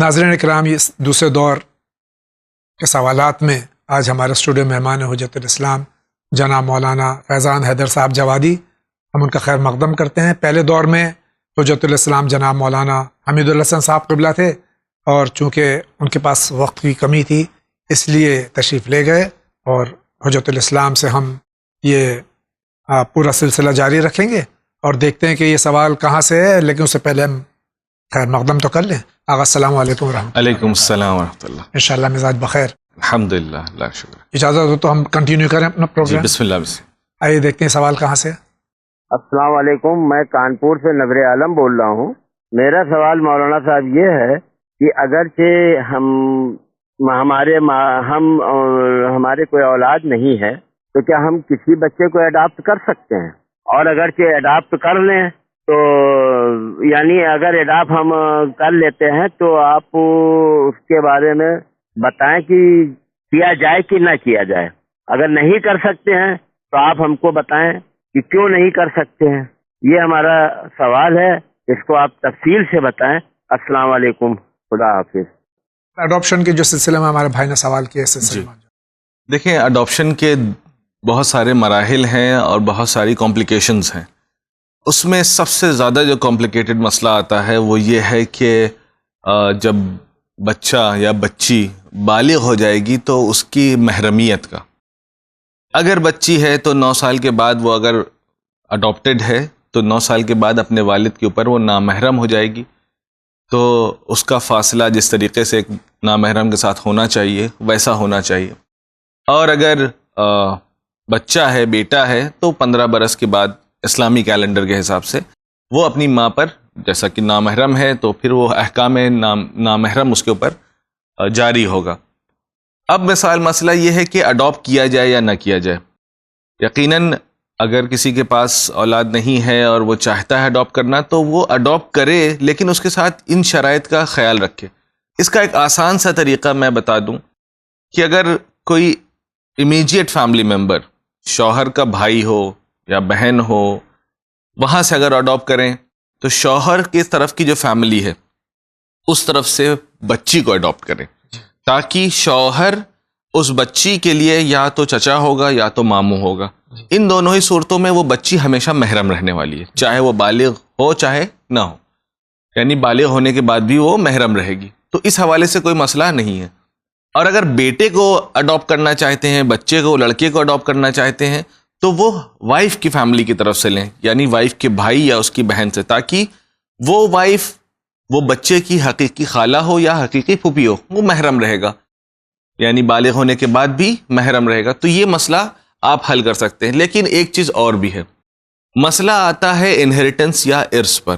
ناظرین اکرام، اس دوسرے دور کے سوالات میں آج ہمارے اسٹوڈیو مہمان حجت الاسلام جناب مولانا فیضان حیدر صاحب جوادی، ہم ان کا خیر مقدم کرتے ہیں۔ پہلے دور میں حجت الاسلام جناب مولانا حمید الحسن صاحب قبلہ تھے، اور چونکہ ان کے پاس وقت کی کمی تھی اس لیے تشریف لے گئے، اور حجت الاسلام سے ہم یہ پورا سلسلہ جاری رکھیں گے اور دیکھتے ہیں کہ یہ سوال کہاں سے ہے، لیکن اس سے پہلے ہم خیر مقدم تو کر لیں۔ آغا السلام علیکم ورحمۃ اللہ۔ علیکم السلام ورحمۃ اللہ۔ انشاءاللہ مزاج بخیر، الحمدللہ، اللہ کا شکر۔ اجازت ہو تو ہم کنٹینیو کریں اپنا جی پروگرام؟ بسم اللہ بسم اللہ۔ آئیے دیکھتے ہیں سوال کہاں سے۔ السلام علیکم، میں کانپور سے نظر عالم بول رہا ہوں۔ میرا سوال مولانا صاحب یہ ہے کہ اگرچہ ہمارے کوئی اولاد نہیں ہے تو کیا ہم کسی بچے کو اڈاپٹ کر سکتے ہیں؟ اور اگرچہ اڈاپٹ کر لیں تو یعنی اگر اڈاپٹ ہم کر لیتے ہیں تو آپ اس کے بارے میں بتائیں کہ کیا جائے کہ نہ کیا جائے۔ اگر نہیں کر سکتے ہیں تو آپ ہم کو بتائیں کہ کیوں نہیں کر سکتے ہیں۔ یہ ہمارا سوال ہے، اس کو آپ تفصیل سے بتائیں۔ السلام علیکم، خدا حافظ۔ اڈاپشن کے جو سلسلے میں ہمارے بھائی نے سوال کیا اس سلسلے جی میں دیکھیں، اڈاپشن کے بہت سارے مراحل ہیں اور بہت ساری کمپلیکیشنز ہیں۔ اس میں سب سے زیادہ جو کمپلیکیٹڈ مسئلہ آتا ہے وہ یہ ہے کہ جب بچہ یا بچی بالغ ہو جائے گی تو اس کی محرمیت کا، اگر بچی ہے تو 9 سال کے بعد وہ اگر اڈاپٹڈ ہے تو 9 سال کے بعد اپنے والد کے اوپر وہ نامحرم ہو جائے گی، تو اس کا فاصلہ جس طریقے سے ایک نامحرم کے ساتھ ہونا چاہیے ویسا ہونا چاہیے۔ اور اگر بچہ ہے، بیٹا ہے، تو 15 برس کے بعد اسلامی کیلنڈر کے حساب سے وہ اپنی ماں پر، جیسا کہ نامحرم ہے تو پھر وہ احکام نامحرم اس کے اوپر جاری ہوگا۔ اب مسئلہ یہ ہے کہ اڈاپٹ کیا جائے یا نہ کیا جائے۔ یقیناً اگر کسی کے پاس اولاد نہیں ہے اور وہ چاہتا ہے اڈاپٹ کرنا تو وہ اڈاپٹ کرے، لیکن اس کے ساتھ ان شرائط کا خیال رکھے۔ اس کا ایک آسان سا طریقہ میں بتا دوں کہ اگر کوئی امیجیٹ فیملی ممبر، شوہر کا بھائی ہو یا بہن ہو، وہاں سے اگر اڈاپٹ کریں تو شوہر کی طرف کی جو فیملی ہے اس طرف سے بچی کو اڈاپٹ کریں، تاکہ شوہر اس بچی کے لیے یا تو چچا ہوگا یا تو ماموں ہوگا۔ ان دونوں ہی صورتوں میں وہ بچی ہمیشہ محرم رہنے والی ہے، چاہے وہ بالغ ہو چاہے نہ ہو، یعنی بالغ ہونے کے بعد بھی وہ محرم رہے گی۔ تو اس حوالے سے کوئی مسئلہ نہیں ہے۔ اور اگر بیٹے کو اڈاپٹ کرنا چاہتے ہیں، بچے کو، لڑکے کو اڈاپٹ کرنا چاہتے ہیں تو وہ وائف کی فیملی کی طرف سے لیں، یعنی وائف کے بھائی یا اس کی بہن سے، تاکہ وہ وائف وہ بچے کی حقیقی خالہ ہو یا حقیقی پھوپھی ہو، وہ محرم رہے گا، یعنی بالغ ہونے کے بعد بھی محرم رہے گا۔ تو یہ مسئلہ آپ حل کر سکتے ہیں۔ لیکن ایک چیز اور بھی ہے، مسئلہ آتا ہے انہیریٹنس یا ارث پر،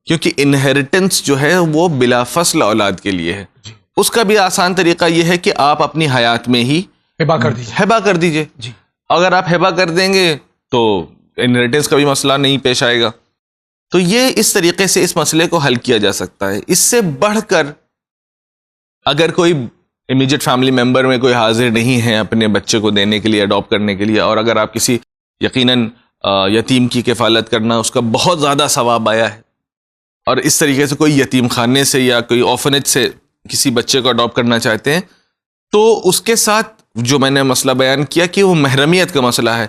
کیونکہ انہیریٹنس جو ہے وہ بلا فصل اولاد کے لیے ہے۔ اس کا بھی آسان طریقہ یہ ہے کہ آپ اپنی حیات میں ہی ہبہ کر دیجئے۔ جی، اگر آپ ہبہ کر دیں گے تو انہیریٹنس کا بھی مسئلہ نہیں پیش آئے گا۔ تو یہ اس طریقے سے اس مسئلے کو حل کیا جا سکتا ہے۔ اس سے بڑھ کر اگر کوئی امیجیٹ فیملی ممبر میں کوئی حاضر نہیں ہے اپنے بچے کو دینے کے لیے، اڈاپٹ کرنے کے لیے، اور اگر آپ کسی یقیناً یتیم کی کفالت کرنا اس کا بہت زیادہ ثواب آیا ہے، اور اس طریقے سے کوئی یتیم خانے سے یا کوئی آرفنیج سے کسی بچے کو اڈاپٹ کرنا چاہتے ہیں، تو اس کے ساتھ جو میں نے مسئلہ بیان کیا کہ وہ محرمیت کا مسئلہ ہے،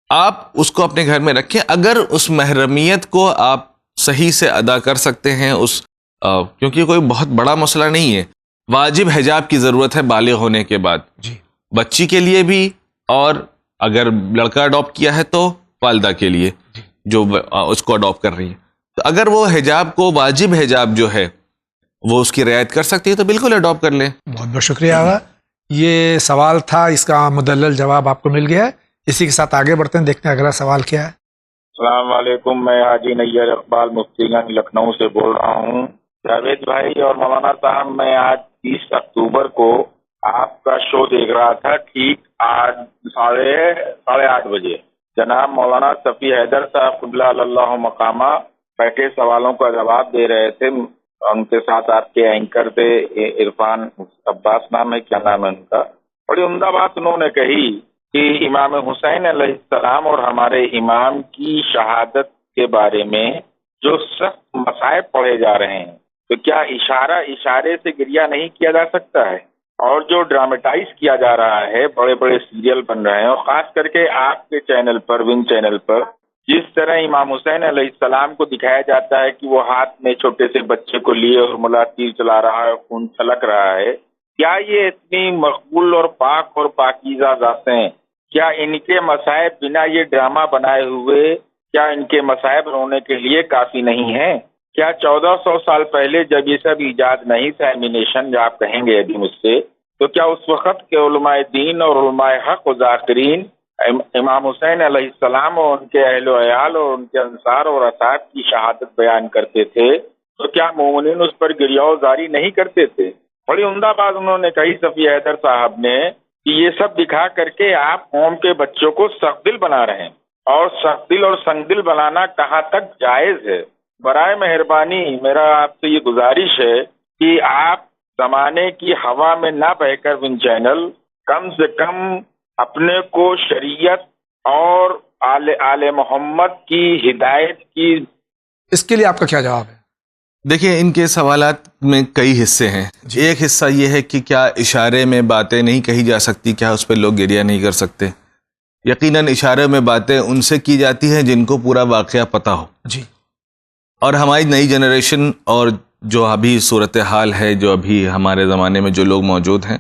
آپ اس کو اپنے گھر میں رکھیں۔ اگر اس محرمیت کو آپ صحیح سے ادا کر سکتے ہیں، کیونکہ کوئی بہت بڑا مسئلہ نہیں ہے، واجب حجاب کی ضرورت ہے بالغ ہونے کے بعد، بچی کے لیے بھی، اور اگر لڑکا اڈاپٹ کیا ہے تو والدہ کے لیے جو اس کو اڈاپٹ کر رہی ہے۔ تو اگر وہ حجاب کو، واجب حجاب جو ہے وہ اس کی رعایت کر سکتی ہے تو بالکل اڈاپٹ کر لیں۔ بہت بہت شکریہ آغا۔ یہ سوال تھا، اس کا مدلل جواب آپ کو مل گیا ہے۔ اسی کے ساتھ آگے بڑھتے ہیں، دیکھتے ہیں اگلا سوال کیا ہے۔ السلام علیکم، میں حاجی نیر اقبال مفتی گنج لکھنؤ سے بول رہا ہوں۔ جاوید بھائی اور مولانا صاحب، میں آج 30 اکتوبر کو آپ کا شو دیکھ رہا تھا، ٹھیک آج 8:30 بجے جناب مولانا صفی حیدر صاحب قبلہ اللہ مقامہ بیٹھے سوالوں کا جواب دے رہے تھے۔ ان کے ساتھ آپ کے اینکر تھے عرفان عباس، نام ہے، کیا نام ہے ان کا؟ بڑی عمدہ بات انہوں نے کہی کہ امام حسین علیہ السلام اور ہمارے امام کی شہادت کے بارے میں جو سخت مصائب پڑھے جا رہے ہیں، تو کیا اشارے سے گریہ نہیں کیا جا سکتا ہے؟ اور جو ڈراماٹائز کیا جا رہا ہے، بڑے بڑے سیریل بن رہے ہیں، اور خاص کر کے آپ کے چینل پر، ون چینل پر، جس طرح امام حسین علیہ السلام کو دکھایا جاتا ہے کہ وہ ہاتھ میں چھوٹے سے بچے کو لیے اور ملا تیر چلا رہا ہے، خون چھلک رہا ہے، کیا یہ اتنی مقبول اور پاک اور پاکیزہ ذاتیں، کیا ان کے مصائب بنا یہ ڈرامہ بنائے ہوئے، کیا ان کے مصائب رونے کے لیے کافی نہیں ہیں؟ کیا 1400 سال پہلے جب یہ سب ایجاد نہیں تھا، ایمینیشن جو آپ کہیں گے ابھی مجھ سے، تو کیا اس وقت کے علماء دین اور علماء حق و ذاکرین امام حسین علیہ السلام اور ان کے اہل و عیال اور ان کے انصار اور اصحاب کی شہادت بیان کرتے تھے، تو کیا مومنین اس پر گریہ زاری نہیں کرتے تھے؟ بڑی عمدہ بات انہوں نے کہی صفی حیدر صاحب نے کہ یہ سب دکھا کر کے آپ قوم کے بچوں کو سخت دل بنا رہے ہیں، اور سخت دل اور سنگ دل بنانا کہاں تک جائز ہے؟ برائے مہربانی میرا آپ سے یہ گزارش ہے کہ آپ زمانے کی ہوا میں نہ بہ کر ون چینل کم سے کم اپنے کو شریعت اور آل محمد کی ہدایت کی. اس کے لیے آپ کا کیا جواب ہے؟ دیکھیں، ان کے سوالات میں کئی حصے ہیں. ایک حصہ یہ ہے کہ کیا اشارے میں باتیں نہیں کہی جا سکتی، کیا اس پہ لوگ گریہ نہیں کر سکتے؟ یقیناً اشارے میں باتیں ان سے کی جاتی ہیں جن کو پورا واقعہ پتہ ہو. جی. اور ہماری نئی جنریشن اور جو ابھی صورتحال ہے، جو ابھی ہمارے زمانے میں جو لوگ موجود ہیں،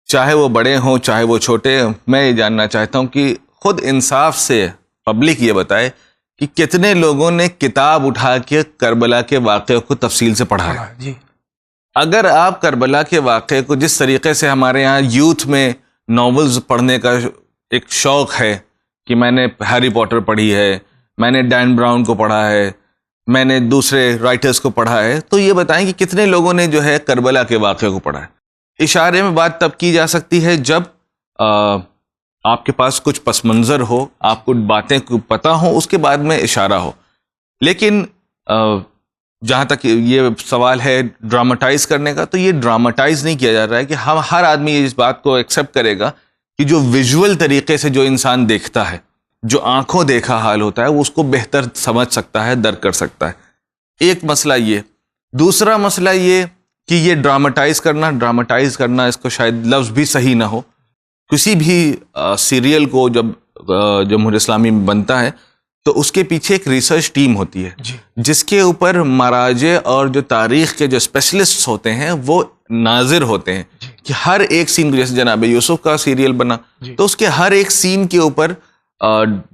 چاہے وہ بڑے ہوں چاہے وہ چھوٹے، میں یہ جاننا چاہتا ہوں کہ خود انصاف سے پبلک یہ بتائے کہ کتنے لوگوں نے کتاب اٹھا کے کربلا کے واقعے کو تفصیل سے پڑھا ہے. جی. اگر آپ کربلا کے واقعے کو جس طریقے سے ہمارے ہاں یوتھ میں ناولز پڑھنے کا ایک شوق ہے کہ میں نے ہیری پوٹر پڑھی ہے، میں نے ڈین براؤن کو پڑھا ہے، میں نے دوسرے رائٹرز کو پڑھا ہے، تو یہ بتائیں کہ کتنے لوگوں نے جو ہے کربلا کے واقعے کو پڑھا ہے. اشارے میں بات تب کی جا سکتی ہے جب آپ کے پاس کچھ پس منظر ہو، آپ کو باتیں پتہ ہوں، اس کے بعد میں اشارہ ہو. لیکن جہاں تک یہ سوال ہے ڈراماٹائز کرنے کا، تو یہ ڈراماٹائز نہیں کیا جا رہا ہے کہ ہر آدمی اس بات کو ایکسیپٹ کرے گا کہ جو ویژول طریقے سے جو انسان دیکھتا ہے، جو آنکھوں دیکھا حال ہوتا ہے، وہ اس کو بہتر سمجھ سکتا ہے، درک کر سکتا ہے. ایک مسئلہ یہ. دوسرا مسئلہ یہ کہ یہ ڈراماٹائز کرنا اس کو شاید لفظ بھی صحیح نہ ہو. کسی بھی سیریل کو جب جمہوریہ اسلامی میں بنتا ہے تو اس کے پیچھے ایک ریسرچ ٹیم ہوتی ہے جس کے اوپر مراجع اور جو تاریخ کے جو اسپیشلسٹ ہوتے ہیں وہ ناظر ہوتے ہیں کہ ہر ایک سین، جیسے جناب یوسف کا سیریل بنا تو اس کے ہر ایک سین کے اوپر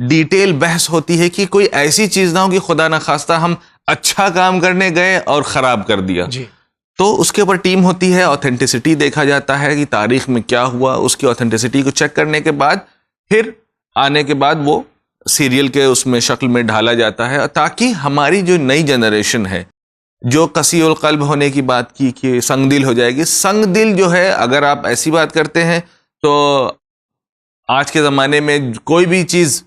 ڈیٹیل بحث ہوتی ہے کہ کوئی ایسی چیز نہ ہو کہ خدا نخواستہ ہم اچھا کام کرنے گئے اور خراب کر دیا. تو اس کے اوپر ٹیم ہوتی ہے، اوتھینٹسٹی دیکھا جاتا ہے کہ تاریخ میں کیا ہوا، اس کی اوتھینٹسٹی کو چیک کرنے کے بعد پھر آنے کے بعد وہ سیریل کے اس میں شکل میں ڈھالا جاتا ہے، تاکہ ہماری جو نئی جنریشن ہے جو قسی القلب ہونے کی بات کی کہ سنگ دل ہو جائے گی. سنگ دل جو ہے، اگر آپ ایسی بات کرتے ہیں تو آج کے زمانے میں کوئی بھی چیز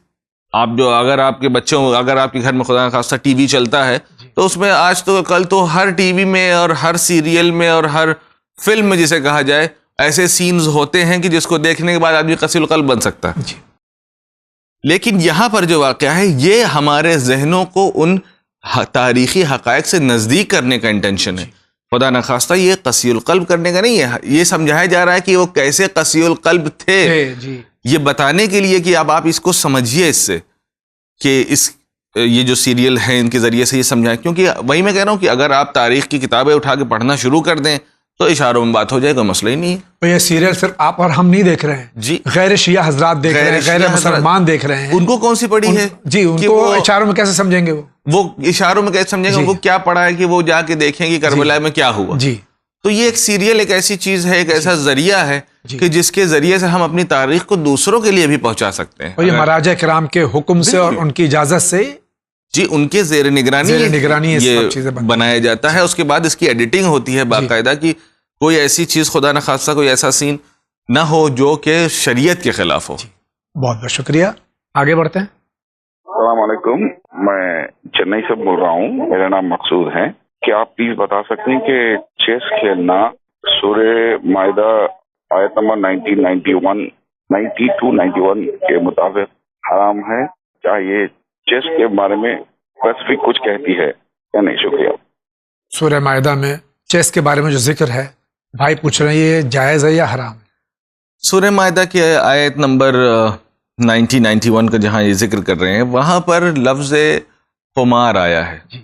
آپ جو اگر آپ کے بچوں، اگر آپ کے گھر میں خدا نخواستہ ٹی وی چلتا ہے تو اس میں آج تو کل تو ہر ٹی وی میں اور ہر سیریل میں اور ہر فلم میں جسے کہا جائے ایسے سینز ہوتے ہیں کہ جس کو دیکھنے کے بعد آدمی قسی القلب بن سکتا ہے. لیکن یہاں پر جو واقعہ ہے یہ ہمارے ذہنوں کو ان تاریخی حقائق سے نزدیک کرنے کا انٹینشن ہے. خدا نخواستہ یہ قسی القلب کرنے کا نہیں ہے. یہ سمجھایا جا رہا ہے کہ وہ کیسے قسی القلب تھے، یہ بتانے کے لیے کہ اب آپ اس کو سمجھیے، اس سے کہ یہ جو سیریل ہیں ان کے ذریعے سے یہ سمجھائیں. کیونکہ وہی میں کہہ رہا ہوں کہ اگر آپ تاریخ کی کتابیں اٹھا کے پڑھنا شروع کر دیں تو اشاروں میں بات ہو جائے، کوئی مسئلہ ہی نہیں ہے. تو یہ سیریل صرف آپ اور ہم نہیں دیکھ رہے ہیں، غیر شیعہ حضرات دیکھ رہے ہیں، غیر مسلمان دیکھ رہے ہیں. ان کو کون سی پڑھی ہے؟ ان کو اشاروں میں کیسے سمجھیں گے؟ وہ اشاروں میں کیسے سمجھیں گے؟ وہ کیا پڑھا ہے کہ وہ جا کے دیکھیں کہ کربلا میں کیا ہوا. تو یہ ایک سیریل ایک ایسی چیز ہے، ایک ایسا ذریعہ ہے کہ جس کے ذریعے سے ہم اپنی تاریخ کو دوسروں کے لیے بھی پہنچا سکتے ہیں. اور یہ مراجع کرام کے حکم سے اور ان کی اجازت سے، ان کے زیر نگرانی یہ بنایا جاتا ہے. اس کے بعد اس کی ایڈیٹنگ ہوتی ہے باقاعدہ کہ کوئی ایسی چیز خدا نخواستہ کوئی ایسا سین نہ ہو جو کہ شریعت کے خلاف ہو. بہت بہت شکریہ. آگے بڑھتے ہیں. السلام علیکم، میں چنئی سے بول رہا ہوں، میرا نام مقصود ہے. کیا آپ پلیز بتا سکتے ہیں کہ چیس کھیلنا سورہ مائدہ آیت نمبر 92-91 کے مطابق حرام ہے؟ کیا یہ چیس کے بارے میں اسپیسیفک کچھ کہتی ہے یا نہیں؟ شکریہ. سورہ مائدہ میں چیس کے بارے میں جو ذکر ہے، بھائی پوچھ رہے ہیں یہ جائز ہے یا حرام ہے؟ سورہ مائدہ کی آیت نمبر 91 کا جہاں یہ ذکر کر رہے ہیں وہاں پر لفظ قمار آیا ہے. جی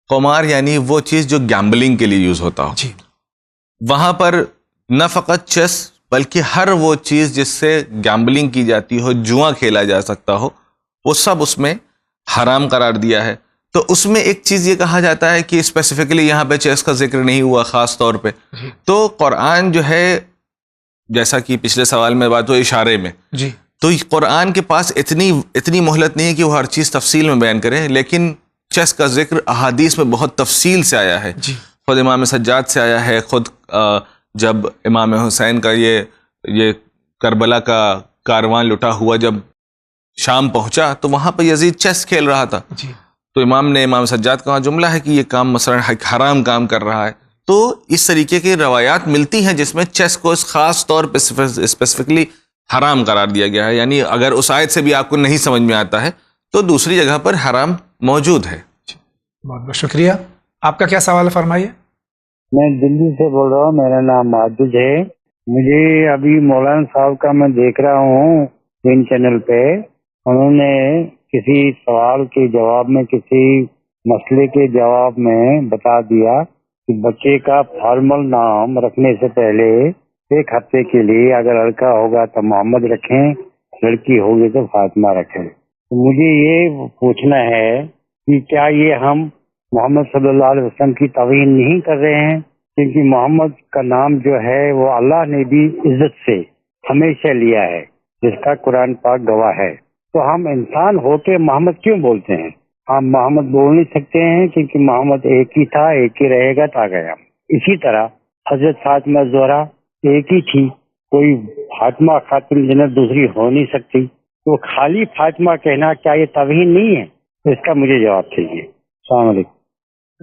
قمار یعنی وہ چیز جو گیمبلنگ کے لیے یوز ہوتا ہو. جی وہاں پر نہ فقط چیس بلکہ ہر وہ چیز جس سے گیمبلنگ کی جاتی ہو، جوا کھیلا جا سکتا ہو، وہ سب اس میں حرام قرار دیا ہے. تو اس میں ایک چیز یہ کہا جاتا ہے کہ اسپیسیفکلی یہاں پہ چیس کا ذکر نہیں ہوا خاص طور پہ. تو قرآن جو ہے، جیسا کہ پچھلے سوال میں بات ہو اشارے میں، جی تو قرآن کے پاس اتنی مہلت نہیں ہے کہ وہ ہر چیز تفصیل میں بیان کرے، لیکن چیس کا ذکر احادیث میں بہت تفصیل سے آیا ہے. جی خود امام سجاد سے آیا ہے. خود جب امام حسین کا یہ کربلا کا کاروان لٹا ہوا جب شام پہنچا تو وہاں پہ یزید چیس کھیل رہا تھا. جی تو امام سجاد کا جملہ ہے کہ یہ کام مثلا حرام کام کر رہا ہے. تو اس طریقے کی روایات ملتی ہیں جس میں چیس کو اس خاص طور پہ اسپیسیفکلی حرام قرار دیا گیا ہے. یعنی اگر اس آیت سے بھی آپ کو نہیں سمجھ میں آتا ہے تو دوسری جگہ پر حرام موجود ہے. بہت بہت شکریہ. آپ کا کیا سوال ہے، فرمائیے. میں دلی سے بول رہا ہوں، میرا نام ماجد ہے. مجھے ابھی مولانا صاحب کا میں دیکھ رہا ہوں وین چینل پہ، انہوں نے کسی سوال کے جواب میں، کسی مسئلے کے جواب میں بتا دیا کہ بچے کا فارمل نام رکھنے سے پہلے 1 ہفتے کے لیے اگر لڑکا ہوگا تو محمد رکھیں، لڑکی ہوگی تو فاطمہ رکھیں. تو مجھے یہ پوچھنا ہے کہ کیا یہ ہم محمد صلی اللہ علیہ وسلم کی توہین نہیں کر رہے ہیں؟ کیونکہ محمد کا نام جو ہے وہ اللہ نے بھی عزت سے ہمیشہ لیا ہے، جس کا قرآن پاک گواہ ہے. تو ہم انسان ہو کے محمد کیوں بولتے ہیں؟ ہم محمد بول نہیں سکتے ہیں کیونکہ محمد ایک ہی تھا، ایک ہی رہے گا تا گیا. اسی طرح حضرت فاطمہ زہرا ایک ہی تھی، کوئی فاطمہ خاتون جنت دوسری ہو نہیں سکتی. تو خالی فاطمہ کہنا کیا یہ توہین نہیں ہے؟ اس کا مجھے جواب چاہیے. السلام علیکم.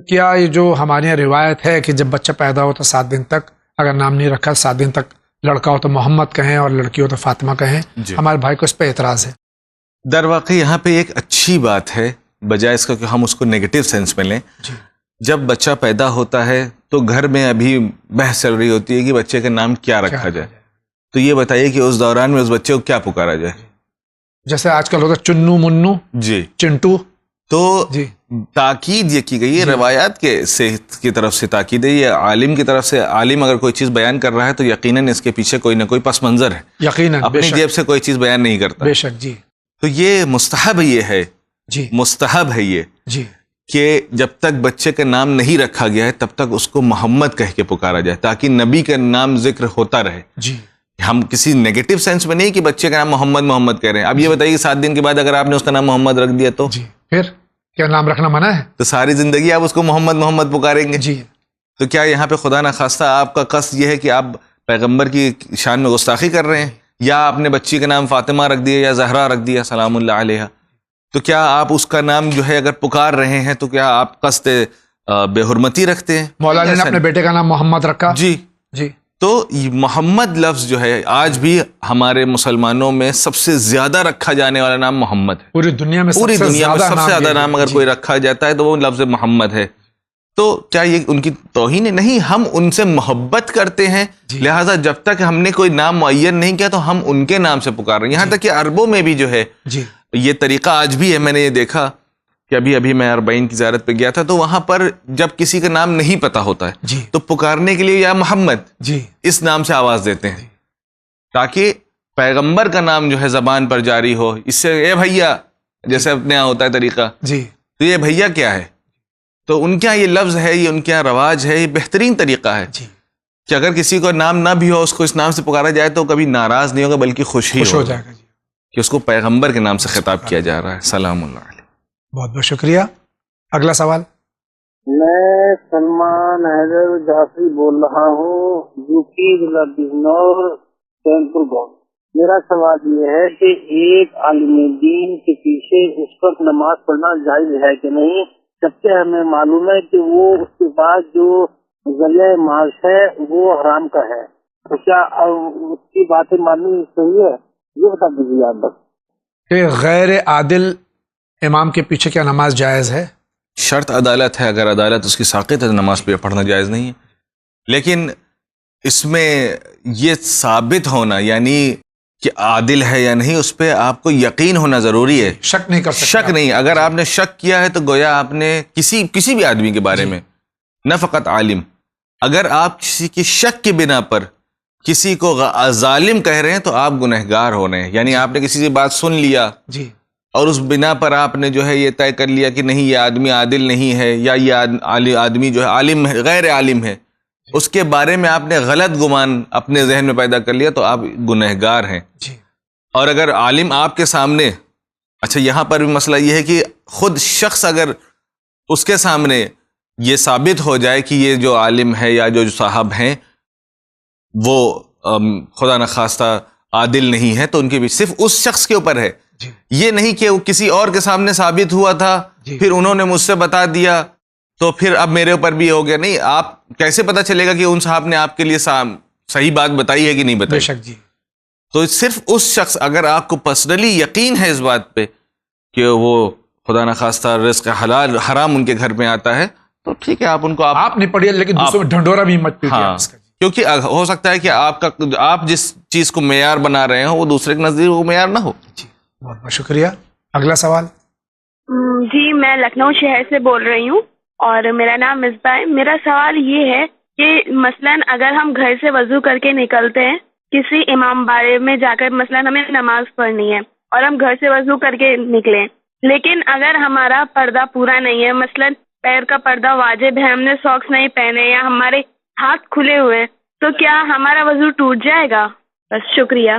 کیا یہ جو ہمارے یہاں روایت ہے کہ جب بچہ پیدا ہو تو 7 دن تک اگر نام نہیں رکھا، 7 دن تک لڑکا ہو تو محمد کہیں اور لڑکی ہو تو فاطمہ کہیں، جی. ہمارے بھائی کو اس پہ اعتراض ہے. در واقع یہاں پہ ایک اچھی بات ہے، بجائے اس کا کہ ہم اس کو نیگیٹو سینس میں لیں. جی جب بچہ پیدا ہوتا ہے تو گھر میں ابھی بحث چل رہی ہوتی ہے کہ بچے کا نام کیا رکھا جائے. تو یہ بتائیے کہ اس دوران میں اس بچے کو کیا پکارا جائے. جیسے آج کل ہوتا ہے چنو منو، جی. چنٹو. تو جی تاکید یہ کی گئی ہے، روایات کی طرف سے تاکید ہے. یہ عالم کی طرف سے، عالم اگر کوئی چیز بیان کر رہا ہے تو یقیناً اس کے پیچھے کوئی نہ کوئی پس منظر ہے، یقیناً، اپنی جیب سے کوئی چیز بیان نہیں کرتا. بے شک. جی تو یہ مستحب یہ ہے، جی مستحب ہے یہ جی کہ جب تک بچے کا نام نہیں رکھا گیا ہے تب تک اس کو محمد کہہ کے پکارا جائے، تاکہ نبی کا نام ذکر ہوتا رہے. جی ہم کسی نیگیٹو سینس میں نہیں کہ بچے کا نام محمد کہہ رہے ہیں. اب یہ بتائیے کہ 7 دن کے بعد اگر آپ نے اس کا نام محمد رکھ دیا تو جی پھر کیا نام رکھنا منع ہے؟ تو ساری زندگی آپ اس کو محمد پکاریں گے. جی تو کیا یہاں پہ خدا نخواستہ آپ کا قصد یہ ہے کہ آپ پیغمبر کی شان میں گستاخی کر رہے ہیں، یا آپ نے بچی کا نام فاطمہ رکھ دیا یا زہرا رکھ دیا سلام اللہ علیہ؟ تو کیا آپ اس کا نام جو ہے اگر پکار رہے ہیں تو کیا آپ قصد بے حرمتی رکھتے ہیں؟ مولانا نے اپنے بیٹے کا نام محمد رکھا. جی. جی تو محمد لفظ جو ہے آج بھی ہمارے مسلمانوں میں سب سے زیادہ رکھا جانے والا نام محمد ہے. پوری دنیا میں سب سے زیادہ نام اگر کوئی رکھا جاتا ہے تو وہ لفظ محمد ہے. تو کیا یہ ان کی توہین ہے؟ نہیں، ہم ان سے محبت کرتے ہیں، لہٰذا جب تک ہم نے کوئی نام معین نہیں کیا تو ہم ان کے نام سے پکار رہے ہیں. یہاں تک کہ عربوں میں بھی جو ہے یہ طریقہ آج بھی ہے. میں نے یہ دیکھا کہ ابھی میں 40 کی زیارت پہ گیا تھا تو وہاں پر جب کسی کا نام نہیں پتا ہوتا ہے تو پکارنے کے لیے یا محمد اس نام سے آواز دیتے ہیں، تاکہ پیغمبر کا نام جو ہے زبان پر جاری ہو. اس سے اے بھیا جیسے اپنے یہاں ہوتا ہے طریقہ، تو یہ بھیا کیا ہے؟ تو ان کے یہاں یہ لفظ ہے، یہ ان کے یہاں رواج ہے، یہ بہترین طریقہ ہے کہ اگر کسی کو نام نہ بھی ہو اس کو اس نام سے پکارا جائے تو کبھی ناراض نہیں ہوگا بلکہ خوش ہو جائے گا کہ اس کو پیغمبر کے نام سے خطاب کیا جا رہا ہے. سلام اللہ علیہ. بہت بہت شکریہ. اگلا سوال. میں سلمان حیدر جعفری بول رہا ہوں، یوپی ضلع بجنور چین پور گاؤں. میرا سوال یہ ہے کہ ایک عالم دین کے پیچھے اس وقت نماز پڑھنا جائز ہے کہ نہیں، جبکہ ہمیں معلوم ہے کہ وہ اس کے بعد جو ذریعہ معاش ہے وہ حرام کا ہے. تو کیا اس کی باتیں ماننی صحیح ہے؟ یہ بتا دیجیے آپ بس. کہ غیر عادل امام کے پیچھے کیا نماز جائز ہے؟ شرط عدالت ہے، اگر عدالت اس کی ساقط ہے تو نماز پہ پڑھنا جائز نہیں ہے. لیکن اس میں یہ ثابت ہونا یعنی کہ عادل ہے یا نہیں اس پہ آپ کو یقین ہونا ضروری ہے. شک نہیں کر سکتے. شک نہیں. اگر آپ نے شک کیا ہے تو گویا آپ نے کسی بھی آدمی کے بارے میں نہ فقط عالم, اگر آپ کسی کی شک کی بنا پر کسی کو ظالم کہہ رہے ہیں تو آپ گنہگار ہو رہے ہیں. یعنی آپ نے کسی سے بات سن لیا جی اور اس بنا پر آپ نے جو ہے یہ طے کر لیا کہ نہیں یہ آدمی عادل نہیں ہے یا یہ آدمی جو ہے عالم ہے غیر عالم ہے, اس کے بارے میں آپ نے غلط گمان اپنے ذہن میں پیدا کر لیا تو آپ گنہگار ہیں. اور اگر عالم آپ کے سامنے, اچھا یہاں پر بھی مسئلہ یہ ہے کہ خود شخص اگر اس کے سامنے یہ ثابت ہو جائے کہ یہ جو عالم ہے یا جو صاحب ہیں وہ خدا نخواستہ عادل نہیں ہے تو ان کے بھی صرف اس شخص کے اوپر ہے. یہ نہیں کہ وہ کسی اور کے سامنے ثابت ہوا تھا پھر انہوں نے مجھ سے بتا دیا تو پھر اب میرے اوپر بھی ہو گیا. نہیں, آپ کیسے پتا چلے گا کہ ان صاحب نے آپ کے لیے صحیح بات بتائی ہے کہ نہیں بتائی؟ بے شک جی. تو صرف اس شخص, اگر آپ کو پرسنلی یقین ہے اس بات پہ کہ وہ خدا نخواستہ رزق حلال حرام ان کے گھر میں آتا ہے تو ٹھیک ہے, آپ ان کو آپ نہیں پڑھیے, لیکن دوسروں میں ڈھنڈورا بھی مت پیٹیے. ہاں, کیونکہ ہو سکتا ہے کہ آپ جس چیز کو معیار بنا رہے ہوں وہ دوسرے کے نزدیک وہ معیار نہ ہو. بہت بہت شکریہ. اگلا سوال. جی میں لکھنؤ شہر سے بول رہی ہوں اور میرا نام مصباح ہے. میرا سوال یہ ہے کہ مثلاً اگر ہم گھر سے وضو کر کے نکلتے ہیں کسی امام بارے میں جا کر, مثلاً ہمیں نماز پڑھنی ہے اور ہم گھر سے وضو کر کے نکلیں, لیکن اگر ہمارا پردہ پورا نہیں ہے, مثلاً پیر کا پردہ واجب ہے, ہم نے ساکس نہیں پہنے یا ہمارے ہاتھ کھلے ہوئے ہیں, تو کیا ہمارا وضو ٹوٹ جائے گا؟ بس شکریہ.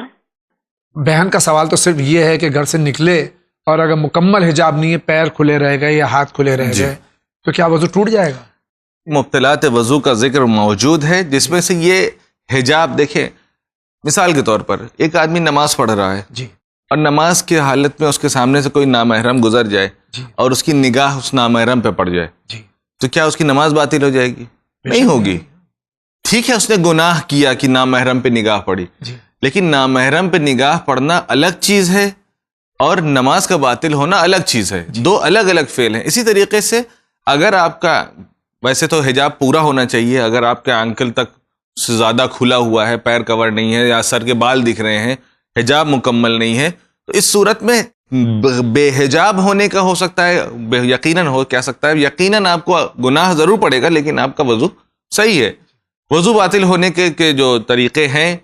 بہن کا سوال تو صرف یہ ہے کہ گھر سے نکلے اور اگر مکمل حجاب نہیں ہے, پیر کھلے رہ گئے یا ہاتھ کھلے رہ گئے تو کیا وضو ٹوٹ جائے گا؟ مبطلات وضو کا ذکر موجود ہے جس میں سے یہ حجاب. دیکھیں مثال کے طور پر ایک آدمی نماز پڑھ رہا ہے جی, اور نماز کی حالت میں اس کے سامنے سے کوئی نامحرم گزر جائے جی, اور اس کی نگاہ اس نامحرم پہ پڑ جائے جی, تو کیا اس کی نماز باطل ہو جائے گی؟ نہیں ہوگی. ٹھیک ہے اس نے گناہ کیا کہ نامحرم پہ نگاہ پڑی, لیکن نامحرم پہ نگاہ پڑنا الگ چیز ہے اور نماز کا باطل ہونا الگ چیز ہے. دو الگ الگ فعل ہیں. اسی طریقے سے اگر آپ کا ویسے تو حجاب پورا ہونا چاہیے, اگر آپ کے انکل تک سے زیادہ کھلا ہوا ہے, پیر کور نہیں ہے یا سر کے بال دکھ رہے ہیں, حجاب مکمل نہیں ہے, تو اس صورت میں بے حجاب ہونے کا ہو سکتا ہے, یقیناً ہو کیا سکتا ہے, یقیناً آپ کو گناہ ضرور پڑے گا لیکن آپ کا وضو صحیح ہے. وضو باطل ہونے کے جو طریقے ہیں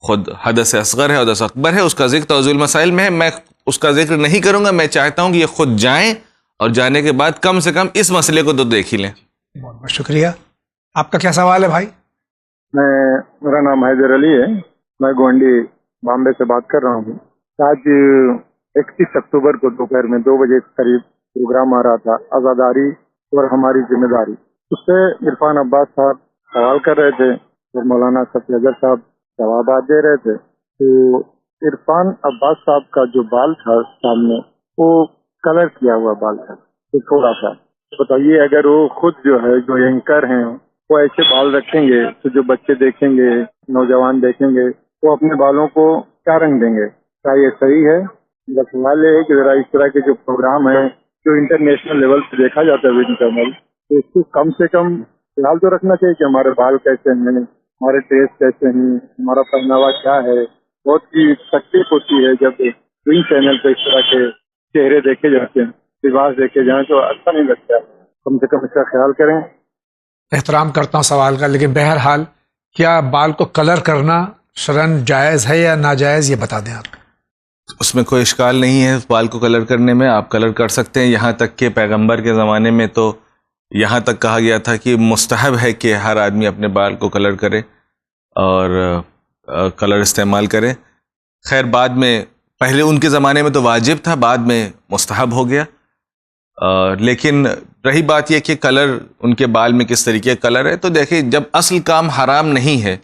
خود حدث اصغر ہے, حدث اکبر ہے, اس کا ذکر توضیح المسائل میں ہے, میں اس کا ذکر نہیں کروں گا. میں چاہتا ہوں کہ یہ خود جائیں اور جانے کے بعد کم سے کم اس مسئلے کو تو دیکھ ہی لیں. بہت بہت شکریہ. آپ کا کیا سوال ہے بھائی؟ میرا نام حیدر علی ہے, میں گونڈی بامبے سے بات کر رہا ہوں. آج 31 اکتوبر کو دوپہر میں 2 بجے قریب پروگرام آ رہا تھا عزاداری اور ہماری ذمہ داری. اس سے عرفان عباس صاحب سوال کر رہے تھے اور مولانا صفی اظہر صاحب جوابات دے رہے تھے. تو عرفان عباس صاحب کا جو بال تھا سامنے وہ کلر کیا ہوا بال تھا, تو تھوڑا سا بتائیے اگر وہ خود جو ہے جو اینکر ہیں وہ ایسے بال رکھیں گے تو جو بچے دیکھیں گے, نوجوان دیکھیں گے, وہ اپنے بالوں کو کیا رنگ دیں گے؟ کیا یہ صحیح ہے؟ میرا سوال ہے کہ ذرا اس طرح کے جو پروگرام ہیں جو انٹرنیشنل لیول پہ دیکھا جاتا ہے انٹرنل, تو اس کو کم سے کم خیال تو رکھنا چاہیے کہ ہمارے بال کیسے ہیں, ہمارے ڈریس کیسے ہیں, ہمارا پہناوا کیا ہے. بہت ہی تکلیف ہوتی ہے جب ٹوین چینل پہ اس طرح کے چہرے دیکھے جاتے ہیں, لباس دیکھے جائیں تو اچھا نہیں لگتا. کم سے کم اس کا خیال کریں. احترام کرتا ہوں سوال کا, لیکن بہرحال کیا بال کو کلر کرنا شرعاً جائز ہے یا ناجائز, یہ بتا دیں آپ. اس میں کوئی اشکال نہیں ہے بال کو کلر کرنے میں, آپ کلر کر سکتے ہیں. یہاں تک کہ پیغمبر کے زمانے میں تو یہاں تک کہا گیا تھا کہ مستحب ہے کہ ہر آدمی اپنے بال کو کلر کرے اور کلر استعمال کرے. خیر بعد میں, پہلے ان کے زمانے میں تو واجب تھا, بعد میں مستحب ہو گیا. لیکن رہی بات یہ کہ کلر ان کے بال میں کس طریقے کا کلر ہے, تو دیکھیں جب اصل کام حرام نہیں ہے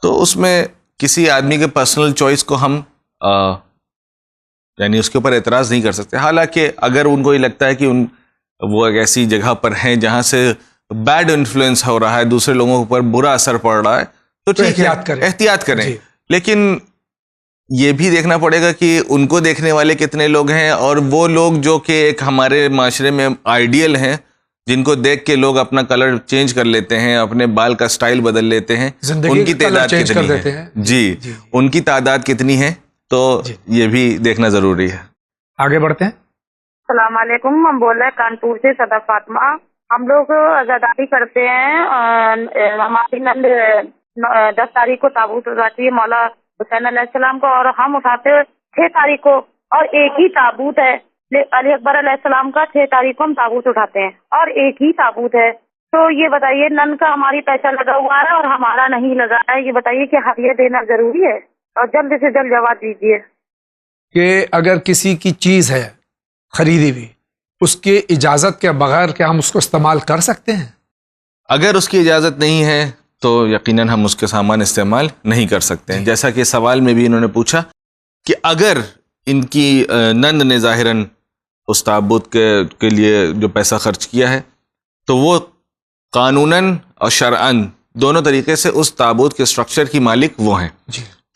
تو اس میں کسی آدمی کے پرسنل چوائس کو ہم یعنی اس کے اوپر اعتراض نہیں کر سکتے. حالانکہ اگر ان کو یہ لگتا ہے کہ وہ ایک ایسی جگہ پر ہیں جہاں سے بیڈ انفلوئنس ہو رہا ہے, دوسرے لوگوں پر برا اثر پڑ رہا ہے, تو ٹھیک ہے احتیاط کریں. لیکن یہ بھی دیکھنا پڑے گا کہ ان کو دیکھنے والے کتنے لوگ ہیں, اور وہ لوگ جو کہ ایک ہمارے معاشرے میں آئیڈیل ہیں جن کو دیکھ کے لوگ اپنا کلر چینج کر لیتے ہیں, اپنے بال کا سٹائل بدل لیتے ہیں, ان کی تعداد کتنی ہے؟ جی, ان کی تعداد کتنی ہے, تو یہ بھی دیکھنا ضروری ہے. آگے بڑھتے ہیں. السلام علیکم, ہم بول رہے ہیں کانپور سے صدف فاطمہ. ہم لوگ عزاداری کرتے ہیں, ہماری نند 10 تاریخ کو تابوت اٹھاتی ہے مولا حسین علیہ السلام کو, اور ہم اٹھاتے 6 تاریخ کو, اور ایک ہی تابوت ہے علی اکبر علیہ السلام کا. 6 تاریخ کو ہم تابوت اٹھاتے ہیں اور ایک ہی تابوت ہے. تو یہ بتائیے, نن کا ہماری پیسہ لگا ہوا ہے اور ہمارا نہیں لگا ہے, یہ بتائیے کہ ہدیہ دینا ضروری ہے, اور جلد سے جلد جواب دیجیے. کہ اگر کسی کی چیز ہے خریدی ہوئی, اس کے اجازت کے بغیر کیا ہم اس کو استعمال کر سکتے ہیں؟ اگر اس کی اجازت نہیں ہے تو یقیناً ہم اس کے سامان استعمال نہیں کر سکتے ہیں. جیسا کہ سوال میں بھی انہوں نے پوچھا کہ اگر ان کی نند نے ظاہراً اس تابوت کے لیے جو پیسہ خرچ کیا ہے, تو وہ قانوناً اور شرعاً دونوں طریقے سے اس تابوت کے اسٹرکچر کی مالک وہ ہیں.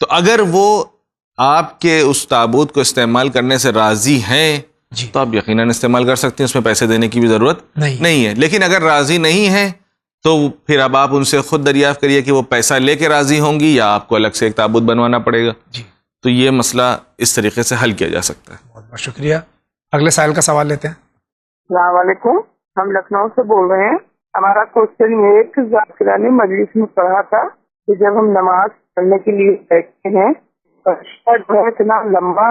تو اگر وہ آپ کے اس تابوت کو استعمال کرنے سے راضی ہیں تو آپ یقیناً استعمال کر سکتے ہیں, اس میں پیسے دینے کی بھی ضرورت نہیں ہے. لیکن اگر راضی نہیں ہیں تو پھر اب آپ ان سے خود دریافت کریے کہ وہ پیسہ لے کے راضی ہوں گی یا آپ کو الگ سے ایک تابوت بنوانا پڑے گا. تو یہ مسئلہ اس طریقے سے حل کیا جا سکتا ہے. بہت بہت شکریہ. اگلے سائل کا سوال لیتے ہیں. السلام علیکم, ہم لکھنؤ سے بول رہے ہیں. ہمارا کوشچن یہ ہے کہ ذاکرہ نے مجلس میں پڑھا تھا کہ جب ہم نماز پڑھنے کے لیے بیٹھتے ہیں فرشتہ جو ہے اتنا لمبا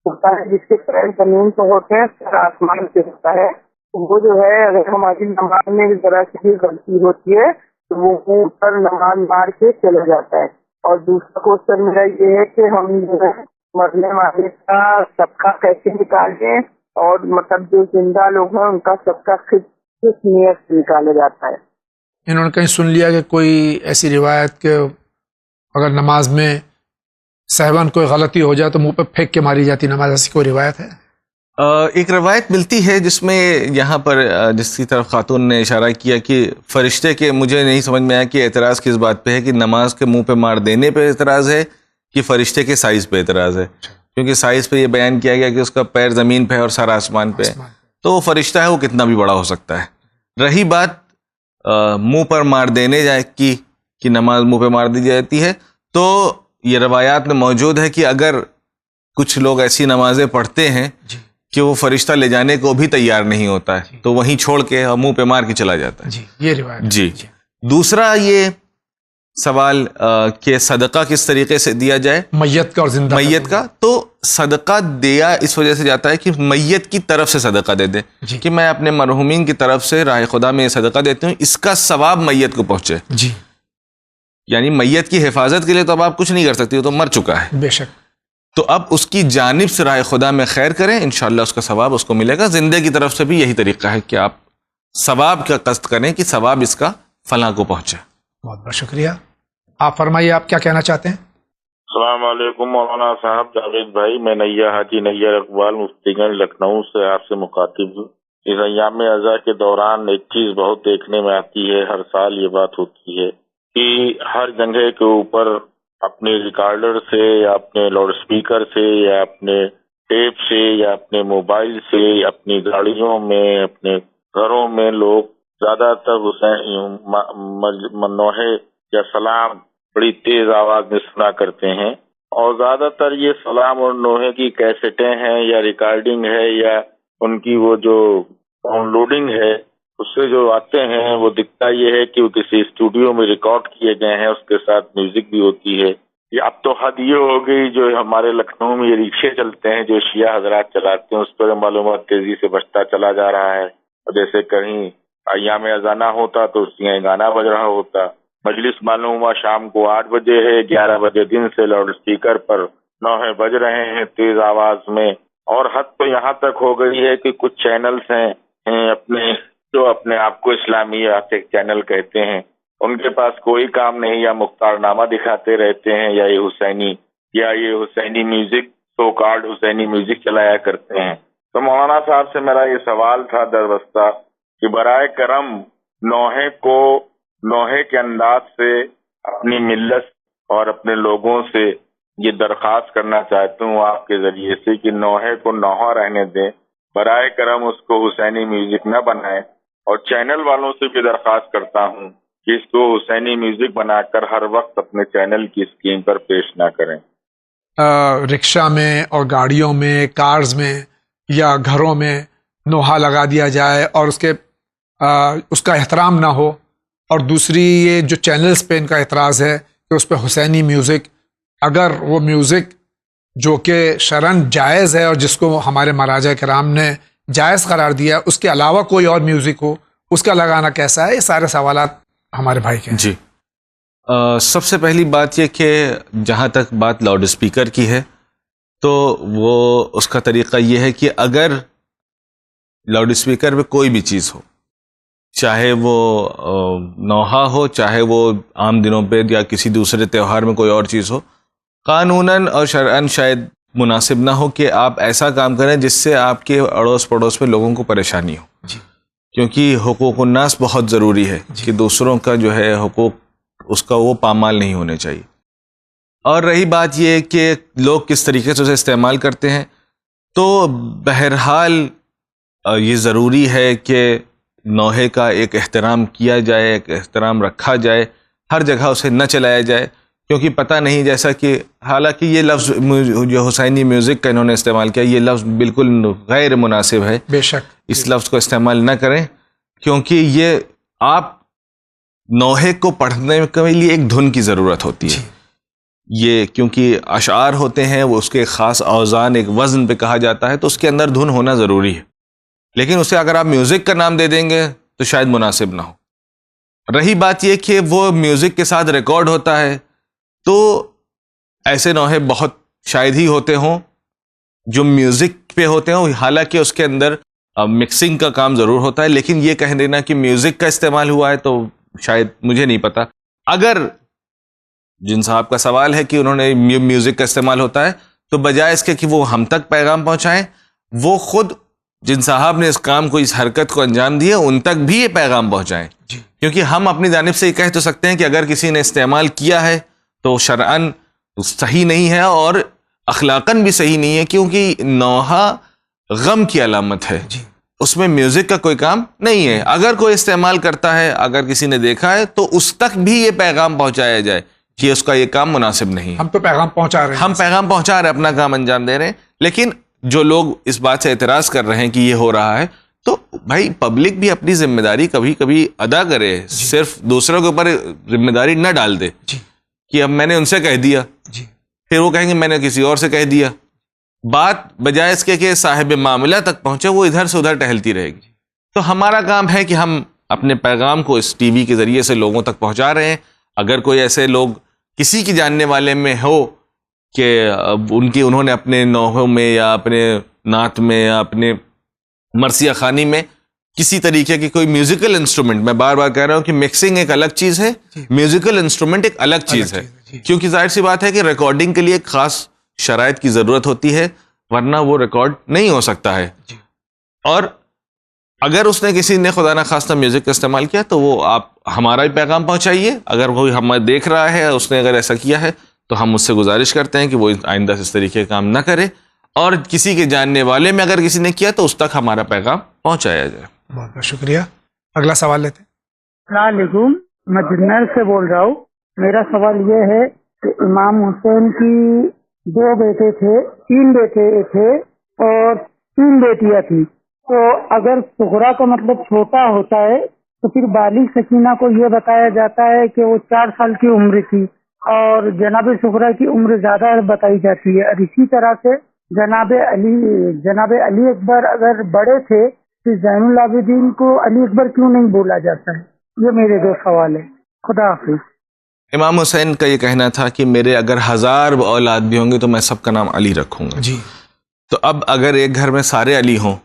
ہوتا ہے جس کے پیر زمین پہ ہوتے ہیں, سر آسمان پہ ہوتا ہے. وہ جو ہے اگر ہماری نماز میں ذرا سی بھی غلطی ہوتی ہے تو وہ اوپر نماز مار کے چلا جاتا ہے. اور دوسرا کوشچن میرا یہ ہے کہ ہم جو ہے مرنے والے کا صدقہ کیسے نکالتے ہیں, اور مطلب جو زندہ لوگ ہیں ان کا صدقہ کس نیت سے نکالا جاتا ہے. انہوں نے کہیں سن لیا کہ کوئی ایسی روایت کہ اگر نماز میں صحباً کوئی غلطی ہو جائے تو منہ پہ پھینک کے ماری جاتی نماز, ایسی کوئی روایت ہے؟ ایک روایت ملتی ہے جس میں یہاں پر جس کی طرف خاتون نے اشارہ کیا کہ فرشتے کے, مجھے نہیں سمجھ میں آیا کہ اعتراض کس بات پہ ہے, کہ نماز کے منہ پہ مار دینے پہ اعتراض ہے کہ فرشتے کے سائز پہ اعتراض ہے. کیونکہ سائز پہ یہ بیان کیا گیا کہ اس کا پیر زمین پہ ہے اور سر آسمان پہ ہے, تو وہ فرشتہ ہے, وہ کتنا بھی بڑا ہو سکتا ہے. رہی بات منہ پر مار دینے جائے کہ نماز منہ پہ مار دی جاتی ہے, تو یہ روایات میں موجود ہے کہ اگر کچھ لوگ ایسی نمازیں پڑھتے ہیں کہ وہ فرشتہ لے جانے کو بھی تیار نہیں ہوتا ہے تو وہیں چھوڑ کے اور منہ پہ مار کے چلا جاتا ہے. یہ روایت. دوسرا یہ سوال کہ صدقہ کس طریقے سے دیا جائے میت کا اور زندہ میت کا, تو صدقہ دیا اس وجہ سے جاتا ہے کہ میت کی طرف سے صدقہ دے دیں کہ میں اپنے مرحومین کی طرف سے راہ خدا میں یہ صدقہ دیتی ہوں, اس کا ثواب میت کو پہنچے. یعنی میت کی حفاظت کے لیے تو اب آپ کچھ نہیں کر سکتی, وہ تو مر چکا ہے. بے شک. تو اب اس کی جانب سے راہ خدا میں خیر کریں, انشاءاللہ اس کا ثواب اس کو ملے گا. زندے کی طرف سے بھی یہی طریقہ ہے کہ آپ ثواب کا قصد کریں کہ ثواب اس کا فلاں کو پہنچے. بہت بہت شکریہ. آپ فرمائیے, آپ کیا کہنا چاہتے ہیں؟ السلام علیکم مولانا صاحب. جاوید بھائی, میں نیا حاجی نیر اقبال مفتی گنج لکھنؤ سے آپ سے مخاطب ہوں. اس ایام اعزا کے دوران ایک چیز بہت دیکھنے میں آتی ہے, ہر سال یہ بات ہوتی ہے کہ ہر جگہ کے اوپر اپنے ریکارڈر سے یا اپنے لاؤڈ اسپیکر سے یا اپنے ٹیپ سے یا اپنے موبائل سے اپنی گاڑیوں میں اپنے گھروں میں لوگ زیادہ تر نوحے یا سلام بڑی تیز آواز میں سنا کرتے ہیں, اور زیادہ تر یہ سلام اور نوحے کی کیسٹیں ہیں یا ریکارڈنگ ہے یا ان کی وہ جو ڈاؤن لوڈنگ ہے اس سے جو آتے ہیں وہ دکھتا یہ ہے کہ وہ کسی اسٹوڈیو میں ریکارڈ کیے گئے ہیں, اس کے ساتھ میوزک بھی ہوتی ہے. یہ اب تو حد یہ ہو گئی, جو ہمارے لکھنؤ میں یہ رکشے چلتے ہیں جو شیعہ حضرات چلاتے ہیں, اس پر معلومات تیزی سے بڑھتا چلا جا رہا ہے. اور جیسے کہیں ایام اذانہ ہوتا تو اس میں گانا بج رہا ہوتا. مجلس معلوم ہوا شام کو 8 بجے ہے, 11 بجے دن سے لاؤڈ اسپیکر پر نوحے بج رہے ہیں تیز آواز میں. اور حد تو یہاں تک ہو گئی ہے کہ کچھ چینلز ہیں اپنے جو اپنے آپ کو اسلامی چینل کہتے ہیں, ان کے پاس کوئی کام نہیں, یا مختار نامہ دکھاتے رہتے ہیں یا یہ حسینی میوزک سو کارڈ حسینی میوزک چلایا کرتے ہیں. تو مولانا صاحب سے میرا یہ سوال تھا دربستہ کہ برائے کرم نوحے کے انداز سے اپنی ملت اور اپنے لوگوں سے یہ درخواست کرنا چاہتا ہوں آپ کے ذریعے سے کہ نوحے کو نوحہ رہنے دیں, برائے کرم اس کو حسینی میوزک نہ بنائیں, اور چینل والوں سے بھی درخواست کرتا ہوں کہ اس کو حسینی میوزک بنا کر ہر وقت اپنے چینل کی اسکرین پر پیش نہ کریں. رکشہ میں اور گاڑیوں میں، کارز میں یا گھروں میں نوحہ لگا دیا جائے اور اس کا احترام نہ ہو. اور دوسری یہ جو چینلز پہ ان کا اعتراض ہے کہ اس پہ حسینی میوزک، اگر وہ میوزک جو کہ شرعاً جائز ہے اور جس کو ہمارے مراجع کرام نے جائز قرار دیا، اس کے علاوہ کوئی اور میوزک ہو، اس کا لگانا کیسا ہے؟ یہ سارے سوالات ہمارے بھائی کے ہیں. جی، سب سے پہلی بات یہ کہ جہاں تک بات لاؤڈ اسپیکر کی ہے تو وہ اس کا طریقہ یہ ہے کہ اگر لاؤڈ اسپیکر پہ کوئی بھی چیز ہو، چاہے وہ نوحہ ہو، چاہے وہ عام دنوں پہ یا کسی دوسرے تہوار میں کوئی اور چیز ہو، قانوناً اور شرعاً شاید مناسب نہ ہو کہ آپ ایسا کام کریں جس سے آپ کے اڑوس پڑوس میں لوگوں کو پریشانی ہو. جی. کیونکہ حقوق الناس بہت ضروری ہے کہ دوسروں کا جو ہے حقوق اس کا وہ پامال نہیں ہونے چاہیے. اور رہی بات یہ کہ لوگ کس طریقے سے اسے استعمال کرتے ہیں، تو بہرحال یہ ضروری ہے کہ نوحے کا ایک احترام کیا جائے، ایک احترام رکھا جائے، ہر جگہ اسے نہ چلایا جائے، کیونکہ پتہ نہیں، جیسا کہ حالانکہ یہ لفظ جو حسینی میوزک کا انہوں نے استعمال کیا، یہ لفظ بالکل غیر مناسب ہے. بے شک اس لفظ کو استعمال نہ کریں، کیونکہ یہ آپ نوحے کو پڑھنے کے لیے ایک دھن کی ضرورت ہوتی ہے. یہ کیونکہ اشعار ہوتے ہیں، وہ اس کے خاص اوزان، ایک وزن پہ کہا جاتا ہے، تو اس کے اندر دھن ہونا ضروری ہے. لیکن اسے اگر آپ میوزک کا نام دے دیں گے تو شاید مناسب نہ ہو. رہی بات یہ کہ وہ میوزک کے ساتھ ریکارڈ ہوتا ہے، تو ایسے نوحے بہت شاید ہی ہوتے ہوں جو میوزک پہ ہوتے ہوں، حالانکہ اس کے اندر مکسنگ کا کام ضرور ہوتا ہے. لیکن یہ کہہ دینا کہ میوزک کا استعمال ہوا ہے تو شاید مجھے نہیں پتا. اگر جن صاحب کا سوال ہے کہ انہوں نے میوزک کا استعمال ہوتا ہے، تو بجائے اس کے کہ وہ ہم تک پیغام پہنچائیں، وہ خود جن صاحب نے اس کام کو، اس حرکت کو انجام دیا، ان تک بھی یہ پیغام پہنچائیں. کیونکہ ہم اپنی جانب سے یہ کہہ تو سکتے ہیں کہ اگر کسی نے استعمال کیا ہے تو شرعاً صحیح نہیں ہے اور اخلاقاً بھی صحیح نہیں ہے، کیونکہ نوحہ غم کی علامت ہے، اس میں میوزک کا کوئی کام نہیں ہے. اگر کوئی استعمال کرتا ہے، اگر کسی نے دیکھا ہے، تو اس تک بھی یہ پیغام پہنچایا جائے کہ اس کا یہ کام مناسب نہیں. ہم تو پیغام پہنچا رہے ہیں، ہم پیغام پہنچا رہے ہیں، اپنا کام انجام دے رہے ہیں. لیکن جو لوگ اس بات سے اعتراض کر رہے ہیں کہ یہ ہو رہا ہے، تو بھائی پبلک بھی اپنی ذمہ داری کبھی کبھی ادا کرے. صرف دوسروں کے اوپر ذمہ داری نہ ڈال دے کہ اب میں نے ان سے کہہ دیا، پھر وہ کہیں گے میں نے کسی اور سے کہہ دیا. بات بجائے اس کے کہ صاحب معاملہ تک پہنچے، وہ ادھر سے ادھر ٹہلتی رہے گی. تو ہمارا کام ہے کہ ہم اپنے پیغام کو اس ٹی وی کے ذریعے سے لوگوں تک پہنچا رہے ہیں. اگر کوئی ایسے لوگ کسی کی جاننے والے میں ہو کہ انہوں نے اپنے نوحوں میں یا اپنے نعت میں یا اپنے مرثیہ خوانی میں کسی طریقے کی کوئی میوزیکل انسٹرومنٹ، میں بار بار کہہ رہا ہوں کہ مکسنگ ایک الگ چیز ہے، میوزیکل انسٹرومنٹ ایک الگ چیز ہے. کیونکہ ظاہر سی بات ہے کہ ریکارڈنگ کے لیے ایک خاص شرائط کی ضرورت ہوتی ہے، ورنہ وہ ریکارڈ نہیں ہو سکتا ہے. اور اگر اس نے کسی نے خدا نخواستہ میوزک کا استعمال کیا تو وہ آپ ہمارا بھی پیغام پہنچائیے. اگر کوئی ہمیں دیکھ رہا ہے، اس نے اگر ایسا کیا ہے، تو ہم اس سے گزارش کرتے ہیں کہ وہ آئندہ سے اس طریقے کا کام نہ کرے. اور کسی کے جاننے والے میں اگر کسی نے کیا تو اس تک ہمارا پیغام پہنچایا جائے. بہت بہت شکریہ. اگلا سوال لیتے ہیں. السلام علیکم، میں جنرل سے بول رہا ہوں. میرا سوال یہ ہے کہ امام حسین کی 2 بیٹے تھے، 3 بیٹے تھے اور 3 بیٹیاں تھیں. تو اگر صغرا کا مطلب چھوٹا ہوتا ہے تو پھر بالغ سکینہ کو یہ بتایا جاتا ہے کہ وہ 4 سال کی عمر تھی، اور جناب صغرا کی عمر زیادہ بتائی جاتی ہے. اور اسی طرح سے جناب علی اکبر اگر بڑے تھے تو زین العابدین کو علی اکبر کیوں نہیں بولا جاتا ہے؟ یہ میرے 2 سوال ہیں. خدا حافظ. امام حسین کا یہ کہنا تھا کہ میرے اگر 1000 اولاد بھی ہوں گے تو میں سب کا نام علی رکھوں گا. تو اب اگر ایک گھر میں سارے علی ہوں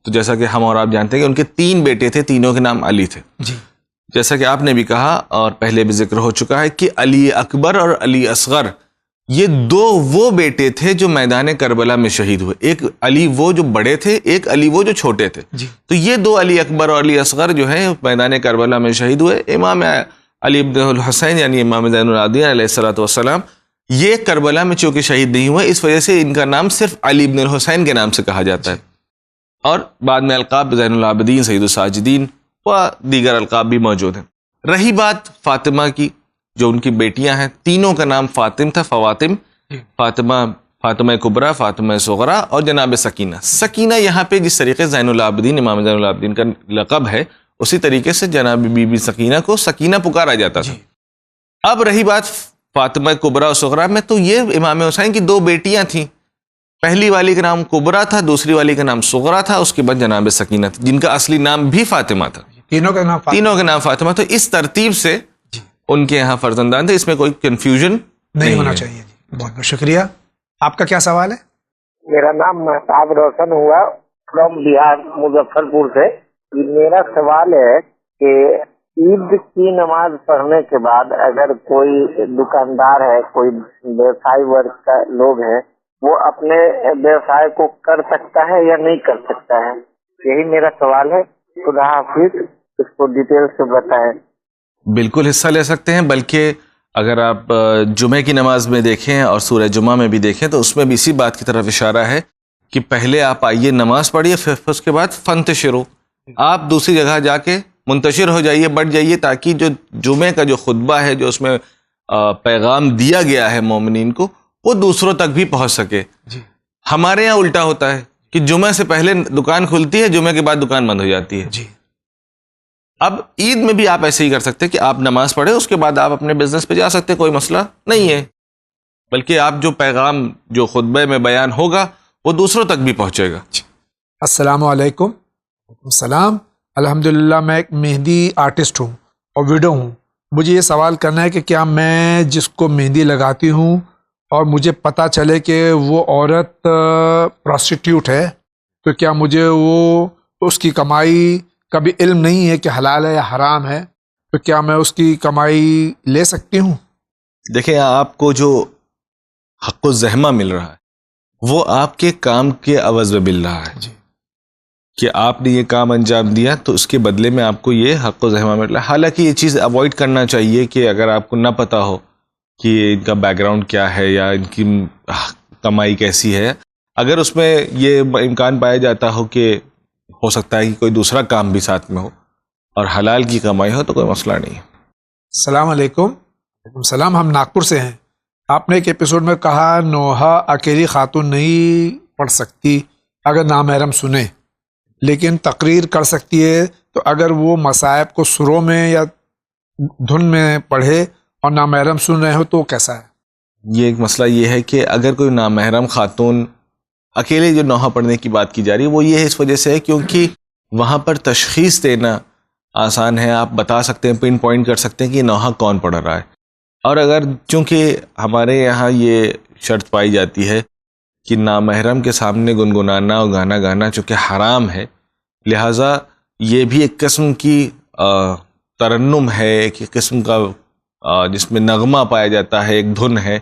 تو جیسا کہ ہم اور آپ جانتے ہیں کہ ان کے 3 بیٹے تھے، تینوں کے نام علی تھے. جیسا کہ آپ نے بھی کہا اور پہلے بھی ذکر ہو چکا ہے کہ علی اکبر اور علی اصغر یہ 2 وہ بیٹے تھے جو میدان کربلا میں شہید ہوئے. ایک علی وہ جو بڑے تھے، ایک علی وہ جو چھوٹے تھے. تو یہ 2 علی اکبر اور علی اصغر جو ہیں میدان کربلا میں شہید ہوئے. امام علی ابن الحسین یعنی امام زین العابدین علیہ الصلوۃ والسلام یہ کربلا میں چونکہ شہید نہیں ہوئے، اس وجہ سے ان کا نام صرف علی ابن الحسین کے نام سے کہا جاتا ہے. اور بعد میں القاب زین العابدین، سید الساجدین و دیگر القاب بھی موجود ہیں. رہی بات فاطمہ کی، جو ان کی بیٹیاں ہیں، تینوں کا نام فاطم تھا، فواتم، فاطمہ کبریٰ، فاطمہ صغریٰ اور جناب سکینہ. سکینہ یہاں پہ جس طریقے سے زین العابدین، امام زین العابدین کا لقب ہے، اسی طریقے سے جناب بی بی سکینہ کو سکینہ پکارا جاتا تھا. اب رہی بات فاطمہ کبریٰ اور صغریٰ میں، تو یہ امام حسین کی دو بیٹیاں تھیں. پہلی والی کا نام کبریٰ تھا، دوسری والی کا نام صغریٰ تھا، اس کے بعد جناب سکینہ تھا، جن کا اصلی نام بھی فاطمہ تھا. تینوں کا نام فاطمہ. تو اس ترتیب سے ان کے یہاں فرزندان تھے، اس میں کوئی کنفیوژن نہیں ہونا چاہیے. بہت بہت شکریہ. آپ کا کیا سوال ہے؟ میرا نام مہتاب روشن ہوا فرام بہار مظفر پور سے. میرا سوال ہے کہ عید کی نماز پڑھنے کے بعد اگر کوئی دکاندار ہے، کوئی ویوسائی ورگ کا لوگ ہیں، وہ اپنے ویوسائے کو کر سکتا ہے یا نہیں کر سکتا ہے؟ یہی میرا سوال ہے. خدا حافظ. اس کو ڈیٹیل سے بتائیں. بالکل حصہ لے سکتے ہیں، بلکہ اگر آپ جمعے کی نماز میں دیکھیں اور سورہ جمعہ میں بھی دیکھیں تو اس میں بھی اسی بات کی طرف اشارہ ہے کہ پہلے آپ آئیے نماز پڑھیے، پھر اس کے بعد فنتشروا، آپ دوسری جگہ جا کے منتشر ہو جائیے، بڑھ جائیے، تاکہ جو جمعے کا جو خطبہ ہے، جو اس میں پیغام دیا گیا ہے مومنین کو، وہ دوسروں تک بھی پہنچ سکے. ہمارے یہاں الٹا ہوتا ہے کہ جمعہ سے پہلے دکان کھلتی ہے، جمعے کے بعد دکان بند ہو جاتی ہے. اب عید میں بھی آپ ایسے ہی کر سکتے کہ آپ نماز پڑھیں، اس کے بعد آپ اپنے بزنس پہ جا سکتے، کوئی مسئلہ نہیں ہے، بلکہ آپ جو پیغام جو خطبے میں بیان ہوگا وہ دوسروں تک بھی پہنچے گا. السلام علیکم. السلام. الحمدللہ میں ایک مہندی آرٹسٹ ہوں اور ویڈو ہوں. مجھے یہ سوال کرنا ہے کہ کیا میں جس کو مہندی لگاتی ہوں اور مجھے پتہ چلے کہ وہ عورت پروسٹیٹیوٹ ہے، تو کیا مجھے وہ اس کی کمائی کا بھی علم نہیں ہے کہ حلال ہے یا حرام ہے، تو کیا میں اس کی کمائی لے سکتی ہوں؟ دیکھیں، آپ کو جو حق الزحمہ مل رہا ہے وہ آپ کے کام کے عوض میں مل رہا ہے. کہ آپ نے یہ کام انجام دیا تو اس کے بدلے میں آپ کو یہ حق الزحمہ مل رہا ہے. حالانکہ یہ چیز اوائڈ کرنا چاہیے کہ اگر آپ کو نہ پتہ ہو کہ ان کا بیک گراؤنڈ کیا ہے یا ان کی کمائی کیسی ہے، اگر اس میں یہ امکان پایا جاتا ہو کہ ہو سکتا ہے کہ کوئی دوسرا کام بھی ساتھ میں ہو اور حلال کی کمائی ہو، تو کوئی مسئلہ نہیں ہے. السلام علیکم. وعلیکم السلام. ہم ناگپور سے ہیں. آپ نے ایک ایپیسوڈ میں کہا نوحہ اکیلی خاتون نہیں پڑھ سکتی اگر نامحرم سنے، لیکن تقریر کر سکتی ہے. تو اگر وہ مصائب کو سروں میں یا دھن میں پڑھے اور نامحرم سن رہے ہو تو کیسا ہے؟ یہ ایک مسئلہ یہ ہے کہ اگر کوئی نامحرم خاتون اکیلے جو نوحہ پڑھنے کی بات کی جا رہی ہے وہ یہ ہے اس وجہ سے ہے کیونکہ وہاں پر تشخیص دینا آسان ہے. آپ بتا سکتے ہیں، پن پوائنٹ کر سکتے ہیں کہ نوحہ کون پڑھ رہا ہے. اور اگر چونکہ ہمارے یہاں یہ شرط پائی جاتی ہے کہ نامحرم کے سامنے گنگنانا اور گانا گانا چونکہ حرام ہے، لہٰذا یہ بھی ایک قسم کی ترنم ہے، ایک قسم کا جس میں نغمہ پایا جاتا ہے، ایک دھن ہے،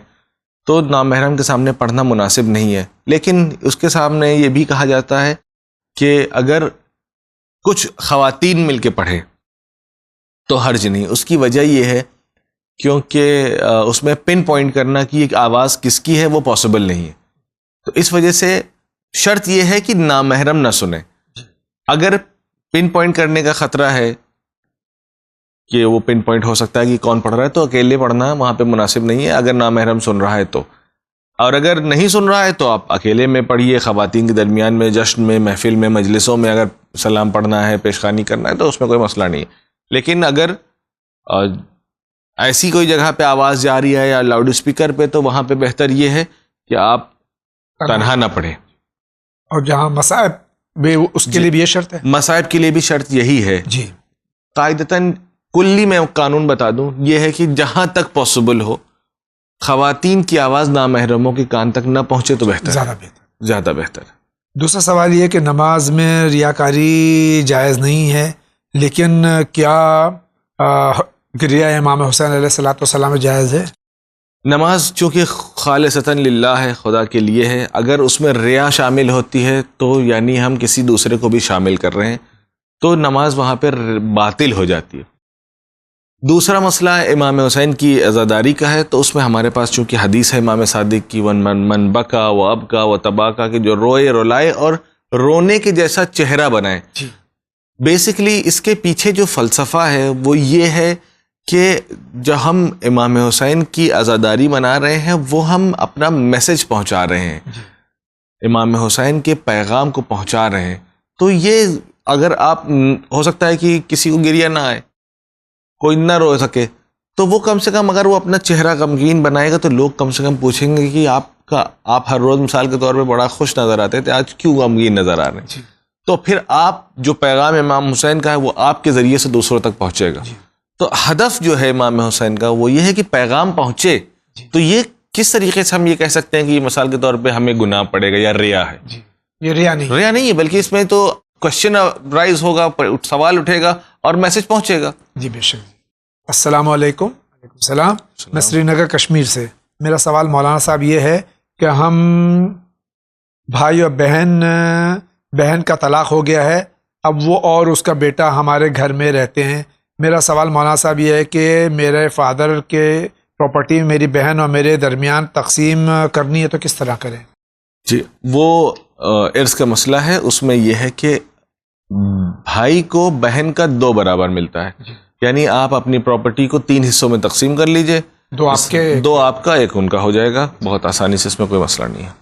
تو نامحرم کے سامنے پڑھنا مناسب نہیں ہے. لیکن اس کے سامنے یہ بھی کہا جاتا ہے کہ اگر کچھ خواتین مل کے پڑھے تو حرج نہیں. اس کی وجہ یہ ہے کیونکہ اس میں پن پوائنٹ کرنا کہ ایک آواز کس کی ہے وہ پاسبل نہیں ہے. تو اس وجہ سے شرط یہ ہے کہ نامحرم نہ سنیں. اگر پن پوائنٹ کرنے کا خطرہ ہے کہ وہ پن پوائنٹ ہو سکتا ہے کہ کون پڑھ رہا ہے، تو اکیلے پڑھنا وہاں پہ مناسب نہیں ہے اگر نامحرم سن رہا ہے تو. اور اگر نہیں سن رہا ہے تو آپ اکیلے میں پڑھیے، خواتین کے درمیان میں، جشن میں، محفل میں، مجلسوں میں اگر سلام پڑھنا ہے، پیشخوانی کرنا ہے تو اس میں کوئی مسئلہ نہیں ہے. لیکن اگر ایسی کوئی جگہ پہ آواز جا رہی ہے یا لاؤڈ اسپیکر پہ، تو وہاں پہ بہتر یہ ہے کہ آپ تنہا نہ پڑھیں. اور جہاں مصائب اس کے لیے بھی یہ شرط ہے؟ مصائب کے لیے بھی شرط یہی ہے. جی قاعدتاً کلی میں قانون بتا دوں، یہ ہے کہ جہاں تک پاسبل ہو خواتین کی آواز نامحرموں کے کان تک نہ پہنچے تو بہتر، زیادہ بہتر. دوسرا سوال یہ کہ نماز میں ریاکاری جائز نہیں ہے، لیکن کیا ریا امام حسین علیہ الصلوۃ والسلام جائز ہے؟ نماز چونکہ خالصتاً للہ ہے، خدا کے لیے ہے، اگر اس میں ریا شامل ہوتی ہے تو یعنی ہم کسی دوسرے کو بھی شامل کر رہے ہیں، تو نماز وہاں پر باطل ہو جاتی ہے. دوسرا مسئلہ امام حسین کی عزاداری کا ہے، تو اس میں ہمارے پاس چونکہ حدیث ہے امام صادق کی، من بکا و ابکا و تباکا، کہ جو روئے رلائے اور رونے کے جیسا چہرہ بنائے. بیسکلی اس کے پیچھے جو فلسفہ ہے وہ یہ ہے کہ جو ہم امام حسین کی عزاداری منا رہے ہیں وہ ہم اپنا میسج پہنچا رہے ہیں، امام حسین کے پیغام کو پہنچا رہے ہیں. تو یہ اگر آپ ہو سکتا ہے کہ کسی کو گریہ نہ آئے، کوئی نہ رو سکے، تو وہ کم سے کم اگر وہ اپنا چہرہ غمگین بنائے گا تو لوگ کم سے کم پوچھیں گے کہ آپ ہر روز مثال کے طور پہ بڑا خوش نظر آتے تھے، آج کیوں غمگین نظر آ رہے ہیں؟ تو پھر آپ جو پیغام امام حسین کا ہے وہ آپ کے ذریعے سے دوسروں تک پہنچے گا. تو ہدف جو ہے امام حسین کا وہ یہ ہے کہ پیغام پہنچے. تو یہ کس طریقے سے ہم یہ کہہ سکتے ہیں کہ یہ مثال کے طور پہ ہمیں گناہ پڑے گا یا ریا ہے؟ یہ ریا نہیں ہے، بلکہ اس میں تو کوشچن رائز ہوگا، سوال اٹھے گا اور میسج پہنچے گا. جی بے شک. السلام علیکم. وعلیکم السلام. میں سری نگر کشمیر سے. میرا سوال مولانا صاحب یہ ہے کہ ہم بھائی اور بہن کا طلاق ہو گیا ہے، اب وہ اور اس کا بیٹا ہمارے گھر میں رہتے ہیں. میرا سوال مولانا صاحب یہ ہے کہ میرے فادر کے پراپرٹی میری بہن اور میرے درمیان تقسیم کرنی ہے تو کس طرح کریں؟ جی وہ ارث کا مسئلہ ہے. اس میں یہ ہے کہ بھائی کو بہن کا 2 برابر ملتا ہے، یعنی آپ اپنی پراپرٹی کو 3 حصوں میں تقسیم کر لیجئے، 2 آپ کا 1 ان کا ہو جائے گا. بہت آسانی سے، اس میں کوئی مسئلہ نہیں ہے.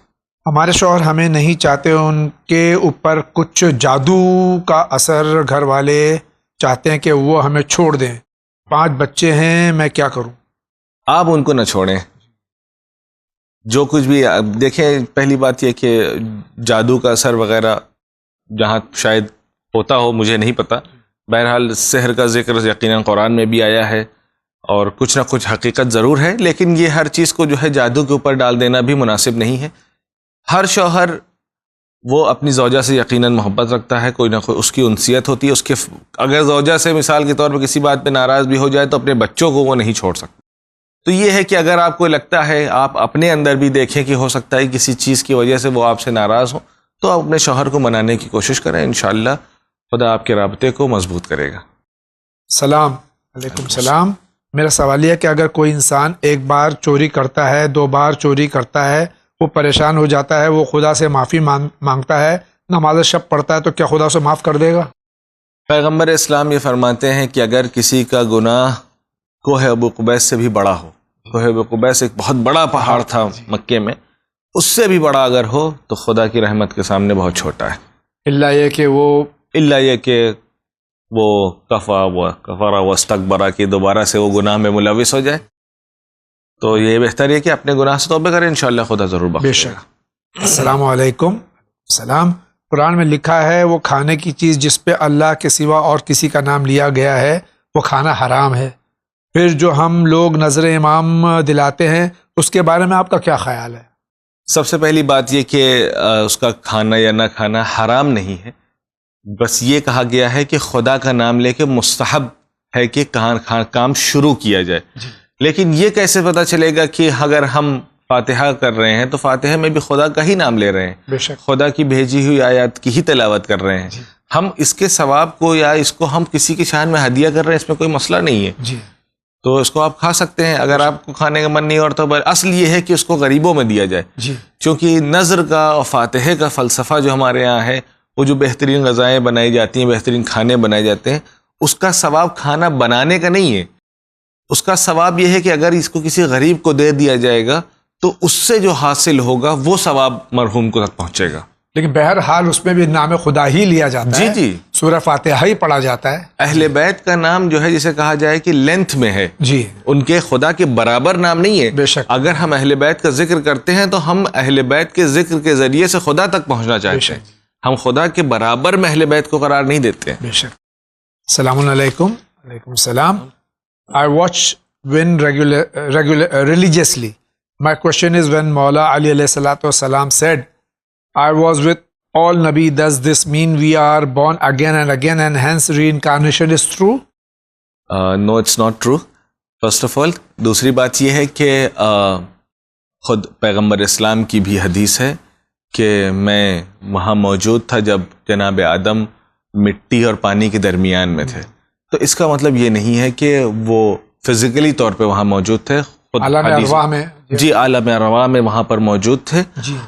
ہمارے شوہر ہمیں نہیں چاہتے، ان کے اوپر کچھ جادو کا اثر، گھر والے چاہتے ہیں کہ وہ ہمیں چھوڑ دیں. 5 بچے ہیں، میں کیا کروں؟ آپ ان کو نہ چھوڑیں. جو کچھ بھی دیکھیں، پہلی بات یہ کہ جادو کا اثر وغیرہ جہاں شاید ہوتا ہو، مجھے نہیں پتا. بہرحال سحر کا ذکر یقیناً قرآن میں بھی آیا ہے اور کچھ نہ کچھ حقیقت ضرور ہے، لیکن یہ ہر چیز کو جو ہے جادو کے اوپر ڈال دینا بھی مناسب نہیں ہے. ہر شوہر وہ اپنی زوجہ سے یقیناً محبت رکھتا ہے، کوئی نہ کوئی اس کی انسیت ہوتی ہے. اس کے اگر زوجہ سے مثال کے طور پر کسی بات پہ ناراض بھی ہو جائے تو اپنے بچوں کو وہ نہیں چھوڑ سکتا. تو یہ ہے کہ اگر آپ کو لگتا ہے، آپ اپنے اندر بھی دیکھیں کہ ہو سکتا ہے کسی چیز کی وجہ سے وہ آپ سے ناراض ہوں، تو آپ اپنے شوہر کو منانے کی کوشش کریں. انشاءاللہ خدا آپ کے رابطے کو مضبوط کرے گا. سلام علیکم. السلام. میرا سوال یہ ہے کہ اگر کوئی انسان ایک بار چوری کرتا ہے، 2 بار چوری کرتا ہے، وہ پریشان ہو جاتا ہے، وہ خدا سے معافی مانگتا ہے، نماز شب پڑھتا ہے، تو کیا خدا اسے معاف کر دے گا؟ پیغمبر اسلام یہ فرماتے ہیں کہ اگر کسی کا گناہ کوہ ابو قبیس سے بھی بڑا ہو، کوہ ابو قبیس ایک بہت بڑا پہاڑ تھا مکے میں، اس سے بھی بڑا اگر ہو تو خدا کی رحمت کے سامنے بہت چھوٹا ہے. اللہ یہ کہ وہ کفارہ واستکبرہ کی دوبارہ سے وہ گناہ میں ملوث ہو جائے. تو یہ بہتر ہے کہ اپنے گناہ سے توبہ کریں، انشاءاللہ خدا ضرور بخشے گا. بے شک. السلام علیکم. السلام. قرآن میں لکھا ہے وہ کھانے کی چیز جس پہ اللہ کے سوا اور کسی کا نام لیا گیا ہے وہ کھانا حرام ہے. پھر جو ہم لوگ نظر امام دلاتے ہیں اس کے بارے میں آپ کا کیا خیال ہے؟ سب سے پہلی بات یہ کہ اس کا کھانا یا نہ کھانا حرام نہیں ہے، بس یہ کہا گیا ہے کہ خدا کا نام لے کے مستحب ہے کہ کام شروع کیا جائے. لیکن یہ کیسے پتہ چلے گا کہ اگر ہم فاتحہ کر رہے ہیں تو فاتحہ میں بھی خدا کا ہی نام لے رہے ہیں، خدا کی بھیجی ہوئی آیات کی ہی تلاوت کر رہے ہیں. ہم اس کے ثواب کو یا اس کو ہم کسی کی شان میں ہدیہ کر رہے ہیں، اس میں کوئی مسئلہ نہیں ہے. تو اس کو آپ کھا سکتے ہیں اگر آپ کو کھانے کا من نہیں اور تو اصل یہ ہے کہ اس کو غریبوں میں دیا جائے. کیونکہ نذر کا اور فاتحے کا فلسفہ جو ہمارے یہاں ہے، وہ جو بہترین غذائیں بنائی جاتی ہیں، بہترین کھانے بنائے جاتے ہیں، اس کا ثواب کھانا بنانے کا نہیں ہے. اس کا ثواب یہ ہے کہ اگر اس کو کسی غریب کو دے دیا جائے گا تو اس سے جو حاصل ہوگا وہ ثواب مرحوم کو تک پہنچے گا. لیکن بہرحال اس میں بھی نام خدا ہی لیا جاتا ہے. جی سورہ فاتحہ ہی پڑھا جاتا ہے. اہل بیت کا نام جو ہے جسے کہا جائے کہ لینتھ میں ہے، ان کے خدا کے برابر نام نہیں ہے. بے شک. اگر ہم اہل بیت کا ذکر کرتے ہیں تو ہم اہل بیت کے ذکر کے ذریعے سے خدا تک پہنچنا چاہتے ہیں، ہم خدا کے برابر میں اہل بیت کو قرار نہیں دیتے. بے شک. السلام علیکم. وعلیکم السلام. I watch when religiously. My question is, when Maula Ali alayhi salatu wasalam said, I was with all Nabi, does this mean we are born again and again and hence reincarnation is true? No, it's not true. First of all, دوسری بات یہ ہے کہ خود پیغمبر اسلام کی بھی حدیث ہے کہ میں وہاں موجود تھا جب جناب آدم مٹی اور پانی کے درمیان میں تھے. تو اس کا مطلب یہ نہیں ہے کہ وہ فزیکلی طور پہ وہاں موجود تھے، عالم ارواح میں. جی عالم ارواح میں وہاں پر موجود تھے.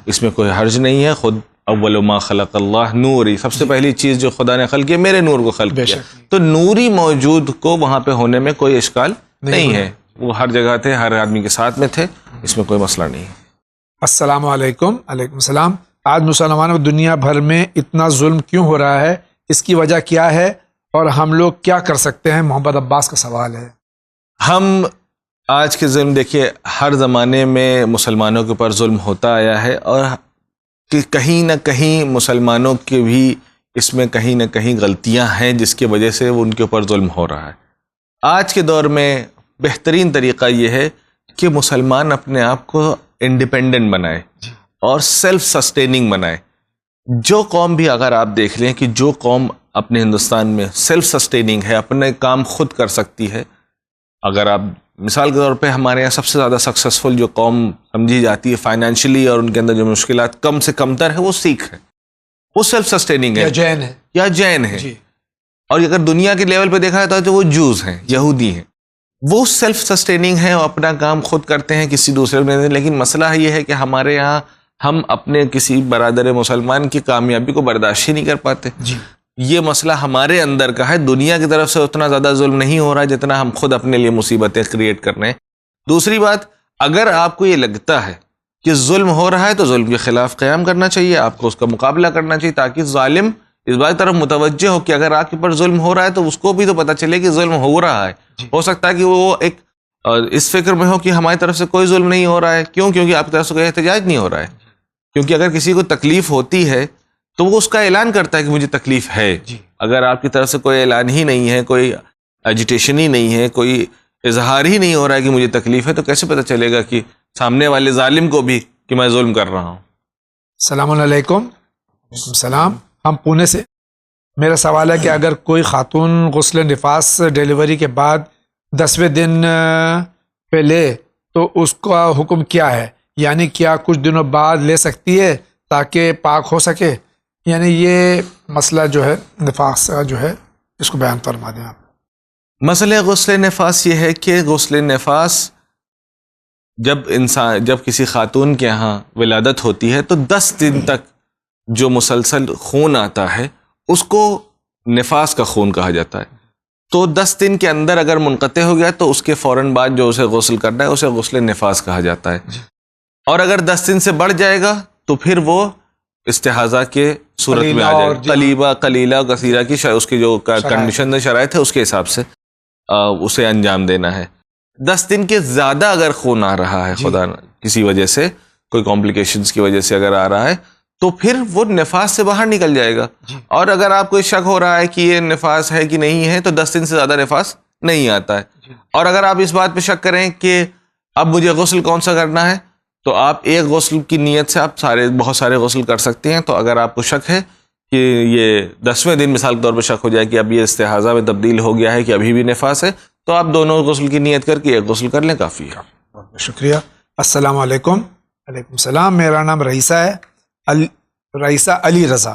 اس میں کوئی حرج نہیں ہے. خود اول ما خلق اللہ نوری، سب سے پہلی چیز جو خدا نے خلق کی میرے نور کو خلق کیا. تو نوری موجود کو وہاں پہ ہونے میں کوئی اشکال نہیں ہے، وہ ہر جگہ تھے، ہر آدمی کے ساتھ میں تھے، اس میں کوئی مسئلہ نہیں ہے. السلام علیکم. علیکم السلام. آج مسلمانوں کو دنیا بھر میں اتنا ظلم کیوں ہو رہا ہے، اس کی وجہ کیا ہے اور ہم لوگ کیا کر سکتے ہیں؟ محمد عباس کا سوال ہے. ہم آج کے ظلم دیکھیے، ہر زمانے میں مسلمانوں کے اوپر ظلم ہوتا آیا ہے، اور کہ کہیں نہ کہیں مسلمانوں کے بھی اس میں کہیں نہ کہیں غلطیاں ہیں جس کی وجہ سے وہ ان کے اوپر ظلم ہو رہا ہے. آج کے دور میں بہترین طریقہ یہ ہے کہ مسلمان اپنے آپ کو انڈیپینڈنٹ بنائے اور سیلف سسٹیننگ بنائے. جو قوم بھی اگر آپ دیکھ لیں کہ جو قوم اپنے ہندوستان میں سیلف سسٹیننگ ہے، اپنے کام خود کر سکتی ہے. اگر آپ مثال کے طور پہ ہمارے یہاں سب سے زیادہ سکسیسفل جو قوم سمجھی جاتی ہے فائنینشلی اور ان کے اندر جو مشکلات کم سے کم تر ہے، وہ سکھ ہے، وہ سیلف سسٹیننگ ہے یا جین ہے. اور اگر دنیا کے لیول پہ دیکھا جاتا ہے تو وہ جوز ہیں، یہودی ہیں، وہ سیلف سسٹیننگ ہیں اور اپنا کام خود کرتے ہیں، کسی دوسرے کو نہیں. لیکن مسئلہ یہ ہے کہ ہمارے یہاں ہم اپنے کسی برادر مسلمان کی کامیابی کو برداشت ہی نہیں کر پاتے. یہ مسئلہ ہمارے اندر کا ہے. دنیا کی طرف سے اتنا زیادہ ظلم نہیں ہو رہا جتنا ہم خود اپنے لیے مصیبتیں کریٹ کر رہے ہیں. دوسری بات، اگر آپ کو یہ لگتا ہے کہ ظلم ہو رہا ہے تو ظلم کے خلاف قیام کرنا چاہیے، آپ کو اس کا مقابلہ کرنا چاہیے، تاکہ ظالم اس بات کی طرف متوجہ ہو کہ اگر آپ کے اوپر ظلم ہو رہا ہے تو اس کو بھی تو پتہ چلے کہ ظلم ہو رہا ہے. ہو سکتا ہے کہ وہ ایک اس فکر میں ہو کہ ہماری طرف سے کوئی ظلم نہیں ہو رہا ہے. کیوں؟ کیونکہ آپ کی طرف سے کوئی احتجاج نہیں ہو رہا ہے. کیونکہ اگر کسی کو تکلیف ہوتی ہے تو وہ اس کا اعلان کرتا ہے کہ مجھے تکلیف ہے. اگر آپ کی طرف سے کوئی اعلان ہی نہیں ہے، کوئی ایجیٹیشن ہی نہیں ہے، کوئی اظہار ہی نہیں ہو رہا ہے کہ مجھے تکلیف ہے، تو کیسے پتہ چلے گا کہ سامنے والے ظالم کو بھی کہ میں ظلم کر رہا ہوں. السلام علیکم. وعلیکم السلام. ہم پونے سے. میرا سوال ہے کہ اگر کوئی خاتون غسل نفاس ڈیلیوری کے بعد 10ویں دن پہ لے تو اس کا حکم کیا ہے؟ یعنی کیا کچھ دنوں بعد لے سکتی ہے تاکہ پاک ہو سکے؟ یعنی یہ مسئلہ جو ہے نفاس جو ہے اس کو بیان فرما دیں آپ. مسئلہ غسل نفاس یہ ہے کہ غسل نفاس جب کسی خاتون کے ہاں ولادت ہوتی ہے تو 10 دن تک جو مسلسل خون آتا ہے اس کو نفاس کا خون کہا جاتا ہے. تو 10 دن کے اندر اگر منقطع ہو گیا تو اس کے فوراً بعد جو اسے غسل کرنا ہے اسے غسل نفاس کہا جاتا ہے. اور اگر 10 دن سے بڑھ جائے گا تو پھر وہ استحاضہ کے صورت میں آ جائے گا. قلیبہ، قلیلہ، کثیرہ کی اس کی جو کنڈیشن شرائط ہے اس کے حساب سے اسے انجام دینا ہے. 10 دن کے زیادہ اگر خون آ رہا ہے خدا کسی وجہ سے، کوئی کمپلیکیشنز کی وجہ سے اگر آ رہا ہے تو پھر وہ نفاس سے باہر نکل جائے گا. اور اگر آپ کو شک ہو رہا ہے کہ یہ نفاس ہے کہ نہیں ہے تو 10 دن سے زیادہ نفاس نہیں آتا ہے. اور اگر آپ اس بات پہ شک کریں کہ اب مجھے غسل کون سا کرنا ہے تو آپ ایک غسل کی نیت سے آپ بہت سارے غسل کر سکتے ہیں. تو اگر آپ کو شک ہے کہ یہ 10ویں دن مثال کے طور پہ شک ہو جائے کہ اب یہ استحاضہ میں تبدیل ہو گیا ہے کہ ابھی بھی نفاس ہے، تو آپ دونوں غسل کی نیت کر کے ایک غسل کر لیں، کافی ہے. شکریہ. السلام علیکم. وعلیکم السلام. میرا نام رئیسہ ہے، رئیسہ علی رضا.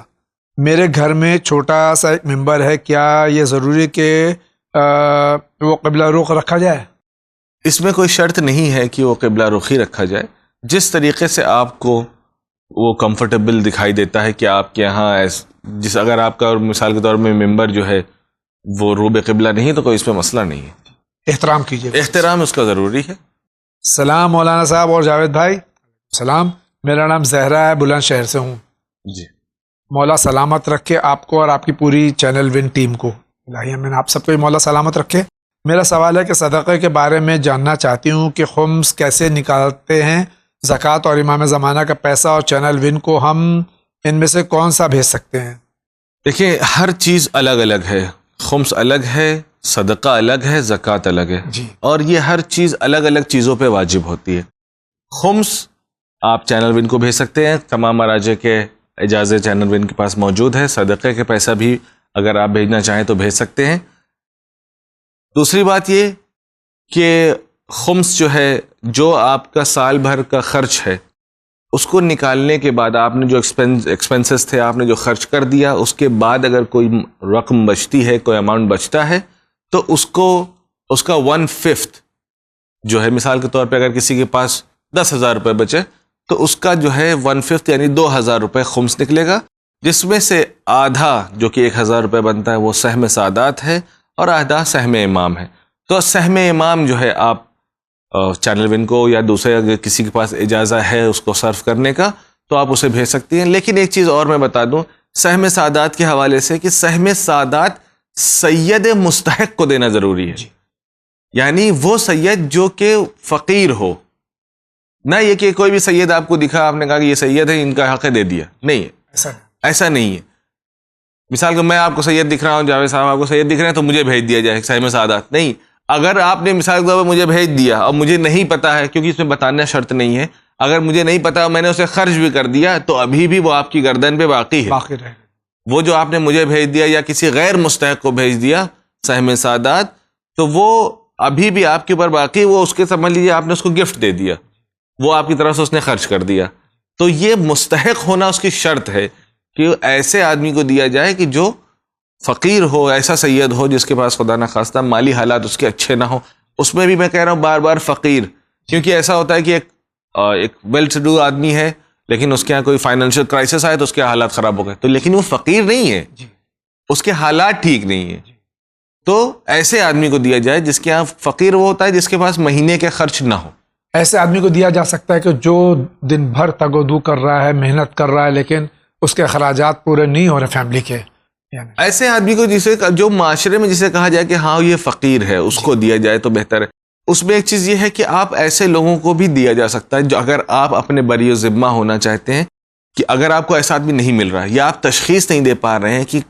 میرے گھر میں چھوٹا سا ایک ممبر ہے، کیا یہ ضروری کہ وہ قبلہ رخ رکھا جائے؟ اس میں کوئی شرط نہیں ہے کہ وہ قبلہ رخی رکھا جائے. جس طریقے سے آپ کو وہ کمفرٹیبل دکھائی دیتا ہے کہ آپ کے یہاں اگر آپ کا مثال کے طور میں ممبر جو ہے وہ روب قبلہ نہیں تو کوئی اس پہ مسئلہ نہیں ہے. احترام کیجیے. احترام اس کا ضروری ہے. سلام مولانا صاحب اور جاوید بھائی. سلام. میرا نام زہرا ہے، بلند شہر سے ہوں. جی. مولا سلامت رکھے آپ کو اور آپ کی پوری چینل ون ٹیم کو. الہی میں آپ سب کو مولا سلامت رکھے. میرا سوال ہے کہ صدقے کے بارے میں جاننا چاہتی ہوں کہ خمس کیسے نکالتے ہیں، زکوٰۃ اور امام زمانہ کا پیسہ اور چینل ون کو ہم ان میں سے کون سا بھیج سکتے ہیں؟ دیکھیں، ہر چیز الگ الگ ہے. خمس الگ ہے، صدقہ الگ ہے، زکوٰۃ الگ ہے. اور یہ ہر چیز الگ الگ چیزوں پہ واجب ہوتی ہے. خمس آپ چینل ون کو بھیج سکتے ہیں، تمام مراجع کے اجازت چینل ون کے پاس موجود ہے. صدقے کے پیسہ بھی اگر آپ بھیجنا چاہیں تو بھیج سکتے ہیں. دوسری بات یہ کہ خمس جو ہے، جو آپ کا سال بھر کا خرچ ہے اس کو نکالنے کے بعد آپ نے جو ایکسپینسز تھے آپ نے جو خرچ کر دیا، اس کے بعد اگر کوئی رقم بچتی ہے، کوئی اماؤنٹ بچتا ہے تو اس کا 1/5 جو ہے، مثال کے طور پہ اگر کسی کے پاس 10,000 روپے بچے تو اس کا جو ہے 1/5 یعنی 2000 روپے خمس نکلے گا، جس میں سے آدھا جو کہ 1000 روپے بنتا ہے وہ سہم سادات ہے اور آدھا سہم امام ہے۔ تو سہم امام جو ہے آپ چینل ون کو یا دوسرے اگر کسی کے پاس اجازہ ہے اس کو صرف کرنے کا تو آپ اسے بھیج سکتی ہیں۔ لیکن ایک چیز اور میں بتا دوں سہم سادات کے حوالے سے کہ سہم سادات سید مستحق کو دینا ضروری ہے، یعنی وہ سید جو کہ فقیر ہو، نہ یہ کہ کوئی بھی سید آپ کو دکھا آپ نے کہا کہ یہ سید ہے ان کا حق دے دیا، نہیں، ایسا نہیں ہے۔ مثال کو میں آپ کو سید دکھ رہا ہوں، جاوید صاحب آپ کو سید دکھ رہے ہیں تو مجھے بھیج دیا جائے سہم سادات، نہیں۔ اگر آپ نے مثال کے طور پر مجھے بھیج دیا اور مجھے نہیں پتا ہے، کیونکہ اس میں بتانا شرط نہیں ہے، اگر مجھے نہیں پتا اور میں نے اسے خرچ بھی کر دیا تو ابھی بھی وہ آپ کی گردن پہ باقی ہے۔ وہ جو آپ نے مجھے بھیج دیا یا کسی غیر مستحق کو بھیج دیا سہم سادات، تو وہ ابھی بھی آپ کے اوپر باقی، وہ اس کے سمجھ لیجیے آپ نے اس کو گفٹ دے دیا، وہ آپ کی طرف سے اس نے خرچ کر دیا۔ تو یہ مستحق ہونا اس کی شرط ہے کہ ایسے آدمی کو دیا جائے کہ جو فقیر ہو، ایسا سید ہو جس کے پاس خدا نخواستہ مالی حالات اس کے اچھے نہ ہو۔ اس میں بھی میں کہہ رہا ہوں بار بار فقیر، کیونکہ ایسا ہوتا ہے کہ ایک ویل ٹو ڈو آدمی ہے لیکن اس کے یہاں کوئی فائنینشیل کرائسس آئے تو اس کے حالات خراب ہو گئے، تو لیکن وہ فقیر نہیں ہے، اس کے حالات ٹھیک نہیں ہیں، تو ایسے آدمی کو دیا جائے جس کے یہاں فقیر وہ ہوتا ہے جس کے پاس مہینے کے خرچ نہ ہو۔ ایسے آدمی کو دیا جا سکتا ہے کہ جو دن بھر تگ و دو کر رہا ہے، محنت کر رہا ہے، لیکن اس کے اخراجات پورے نہیں ہو رہے فیملی کے، ایسے آدمی کو جسے جو معاشرے میں جسے کہا جائے کہ ہاں یہ فقیر ہے اس کو دیا جائے تو بہتر ہے۔ اس میں ایک چیز یہ ہے کہ آپ ایسے لوگوں کو بھی دیا جا سکتا ہے جو اگر آپ اپنے بری و ذمہ ہونا چاہتے ہیں کہ اگر آپ کو ایسا آدمی نہیں مل رہا یا آپ تشخیص نہیں دے پا رہے ہیں کہ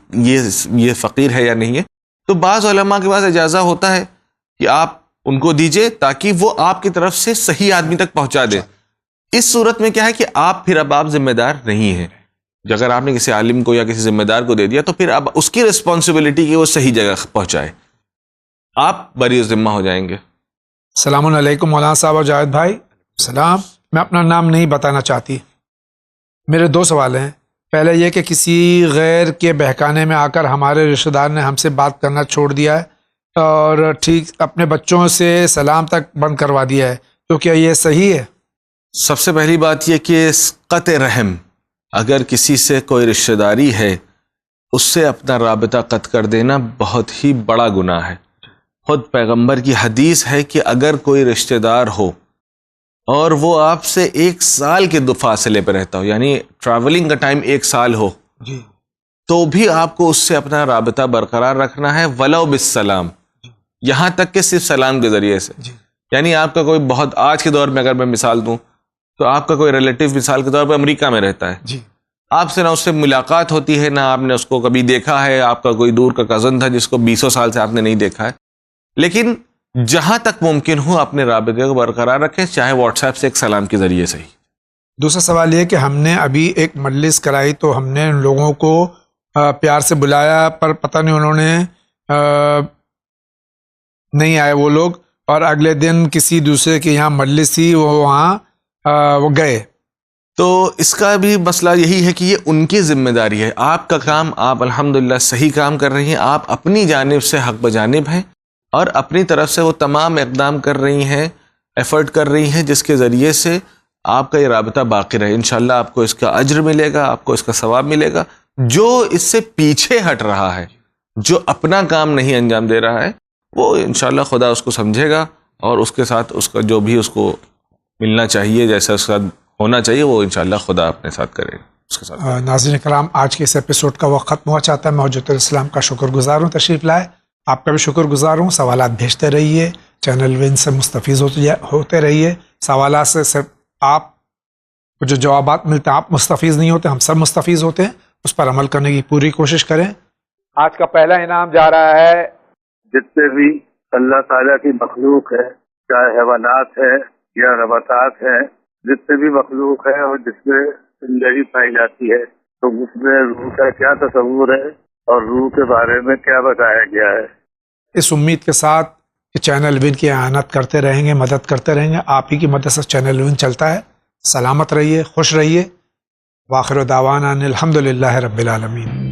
یہ فقیر ہے یا نہیں ہے، تو بعض علماء کے پاس اجازہ ہوتا ہے کہ آپ ان کو دیجئے تاکہ وہ آپ کی طرف سے صحیح آدمی تک پہنچا دے۔ اس صورت میں کیا ہے کہ آپ پھر اب آپ ذمہ دار نہیں ہیں، اگر آپ نے کسی عالم کو یا کسی ذمہ دار کو دے دیا تو پھر اب اس کی رسپانسبلٹی کہ وہ صحیح جگہ پہنچائے، آپ بری ذمہ ہو جائیں گے۔ السلام علیکم مولانا صاحب اور جاوید بھائی۔ السلام، میں اپنا نام نہیں بتانا چاہتی۔ میرے 2 سوال ہیں۔ پہلے یہ کہ کسی غیر کے بہکانے میں آ کر ہمارے رشتہ دار نے ہم سے بات کرنا چھوڑ دیا ہے اور ٹھیک اپنے بچوں سے سلام تک بند کروا دیا ہے، تو کیا یہ صحیح ہے؟ سب سے پہلی بات یہ کہ قطع رحم، اگر کسی سے کوئی رشتہ داری ہے اس سے اپنا رابطہ قطع کر دینا بہت ہی بڑا گناہ ہے۔ خود پیغمبر کی حدیث ہے کہ اگر کوئی رشتہ دار ہو اور وہ آپ سے 1 سال کے فاصلے پہ رہتا ہو، یعنی ٹریولنگ کا ٹائم 1 سال ہو، تو بھی آپ کو اس سے اپنا رابطہ برقرار رکھنا ہے، ولو بالسلام، یہاں تک کہ صرف سلام کے ذریعے سے۔ یعنی آپ کا کوئی بہت آج کے دور میں اگر میں مثال دوں تو آپ کا کوئی ریلیٹیو مثال کے طور پہ امریکہ میں رہتا ہے، آپ سے نہ اس سے ملاقات ہوتی ہے، نہ آپ نے اس کو کبھی دیکھا ہے، آپ کا کوئی دور کا کزن تھا جس کو 20 سال سے آپ نے نہیں دیکھا ہے، لیکن جہاں تک ممکن ہو اپنے رابطے کو برقرار رکھیں، چاہے واٹس ایپ سے ایک سلام کے ذریعے سے ہی۔ دوسرا سوال یہ کہ ہم نے ابھی ایک مجلس کرائی تو ہم نے ان لوگوں کو پیار سے بلایا، پر پتہ نہیں انہوں نے نہیں آئے وہ لوگ، اور اگلے دن کسی دوسرے کے یہاں مجلس تھی، وہ وہاں وہ گئے۔ تو اس کا بھی مسئلہ یہی ہے کہ یہ ان کی ذمہ داری ہے، آپ کا کام، آپ الحمدللہ صحیح کام کر رہی ہیں، آپ اپنی جانب سے حق بجانب ہیں اور اپنی طرف سے وہ تمام اقدام کر رہی ہیں، ایفرٹ کر رہی ہیں جس کے ذریعے سے آپ کا یہ رابطہ باقی رہے۔ انشاءاللہ آپ کو اس کا اجر ملے گا، آپ کو اس کا ثواب ملے گا۔ جو اس سے پیچھے ہٹ رہا ہے، جو اپنا کام نہیں انجام دے رہا ہے، وہ انشاءاللہ خدا اس کو سمجھے گا اور اس کے ساتھ اس کا جو بھی اس کو ملنا چاہیے، جیسا اس کے ساتھ ہونا چاہیے، وہ انشاءاللہ خدا اپنے ساتھ کرے اس کے ساتھ۔ ناظرین کرام، آج کے اس ایپیسوڈ کا وقت ختم ہوا چاہتا ہے۔ میں حجت الاسلام کا شکر گزار ہوں تشریف لائے، آپ کا بھی شکر گزار ہوں۔ سوالات بھیجتے رہیے، چینل ون سے مستفیض ہوتے رہیے۔ سوالات سے صرف آپ کو جو جوابات ملتے ہیں آپ مستفیض نہیں ہوتے، ہم سب مستفیض ہوتے ہیں، اس پر عمل کرنے کی پوری کوشش کریں۔ آج کا پہلا انعام جا رہا ہے جتنے بھی اللہ تعالیٰ کی مخلوق ہے، چاہے حیوانات ہے یا نباتات ہیں، جتنے بھی مخلوق ہے اور جس میں زندگی پائی جاتی ہے، تو اس میں روح کا کیا تصور ہے اور روح کے بارے میں کیا بتایا گیا ہے۔ اس امید کے ساتھ کہ چینل ون کی اعانت کرتے رہیں گے، مدد کرتے رہیں گے، آپ ہی کی مدد سے چینل ون چلتا ہے۔ سلامت رہیے، خوش رہیے۔ وآخر دعوانا ان الحمدللہ رب العالمین۔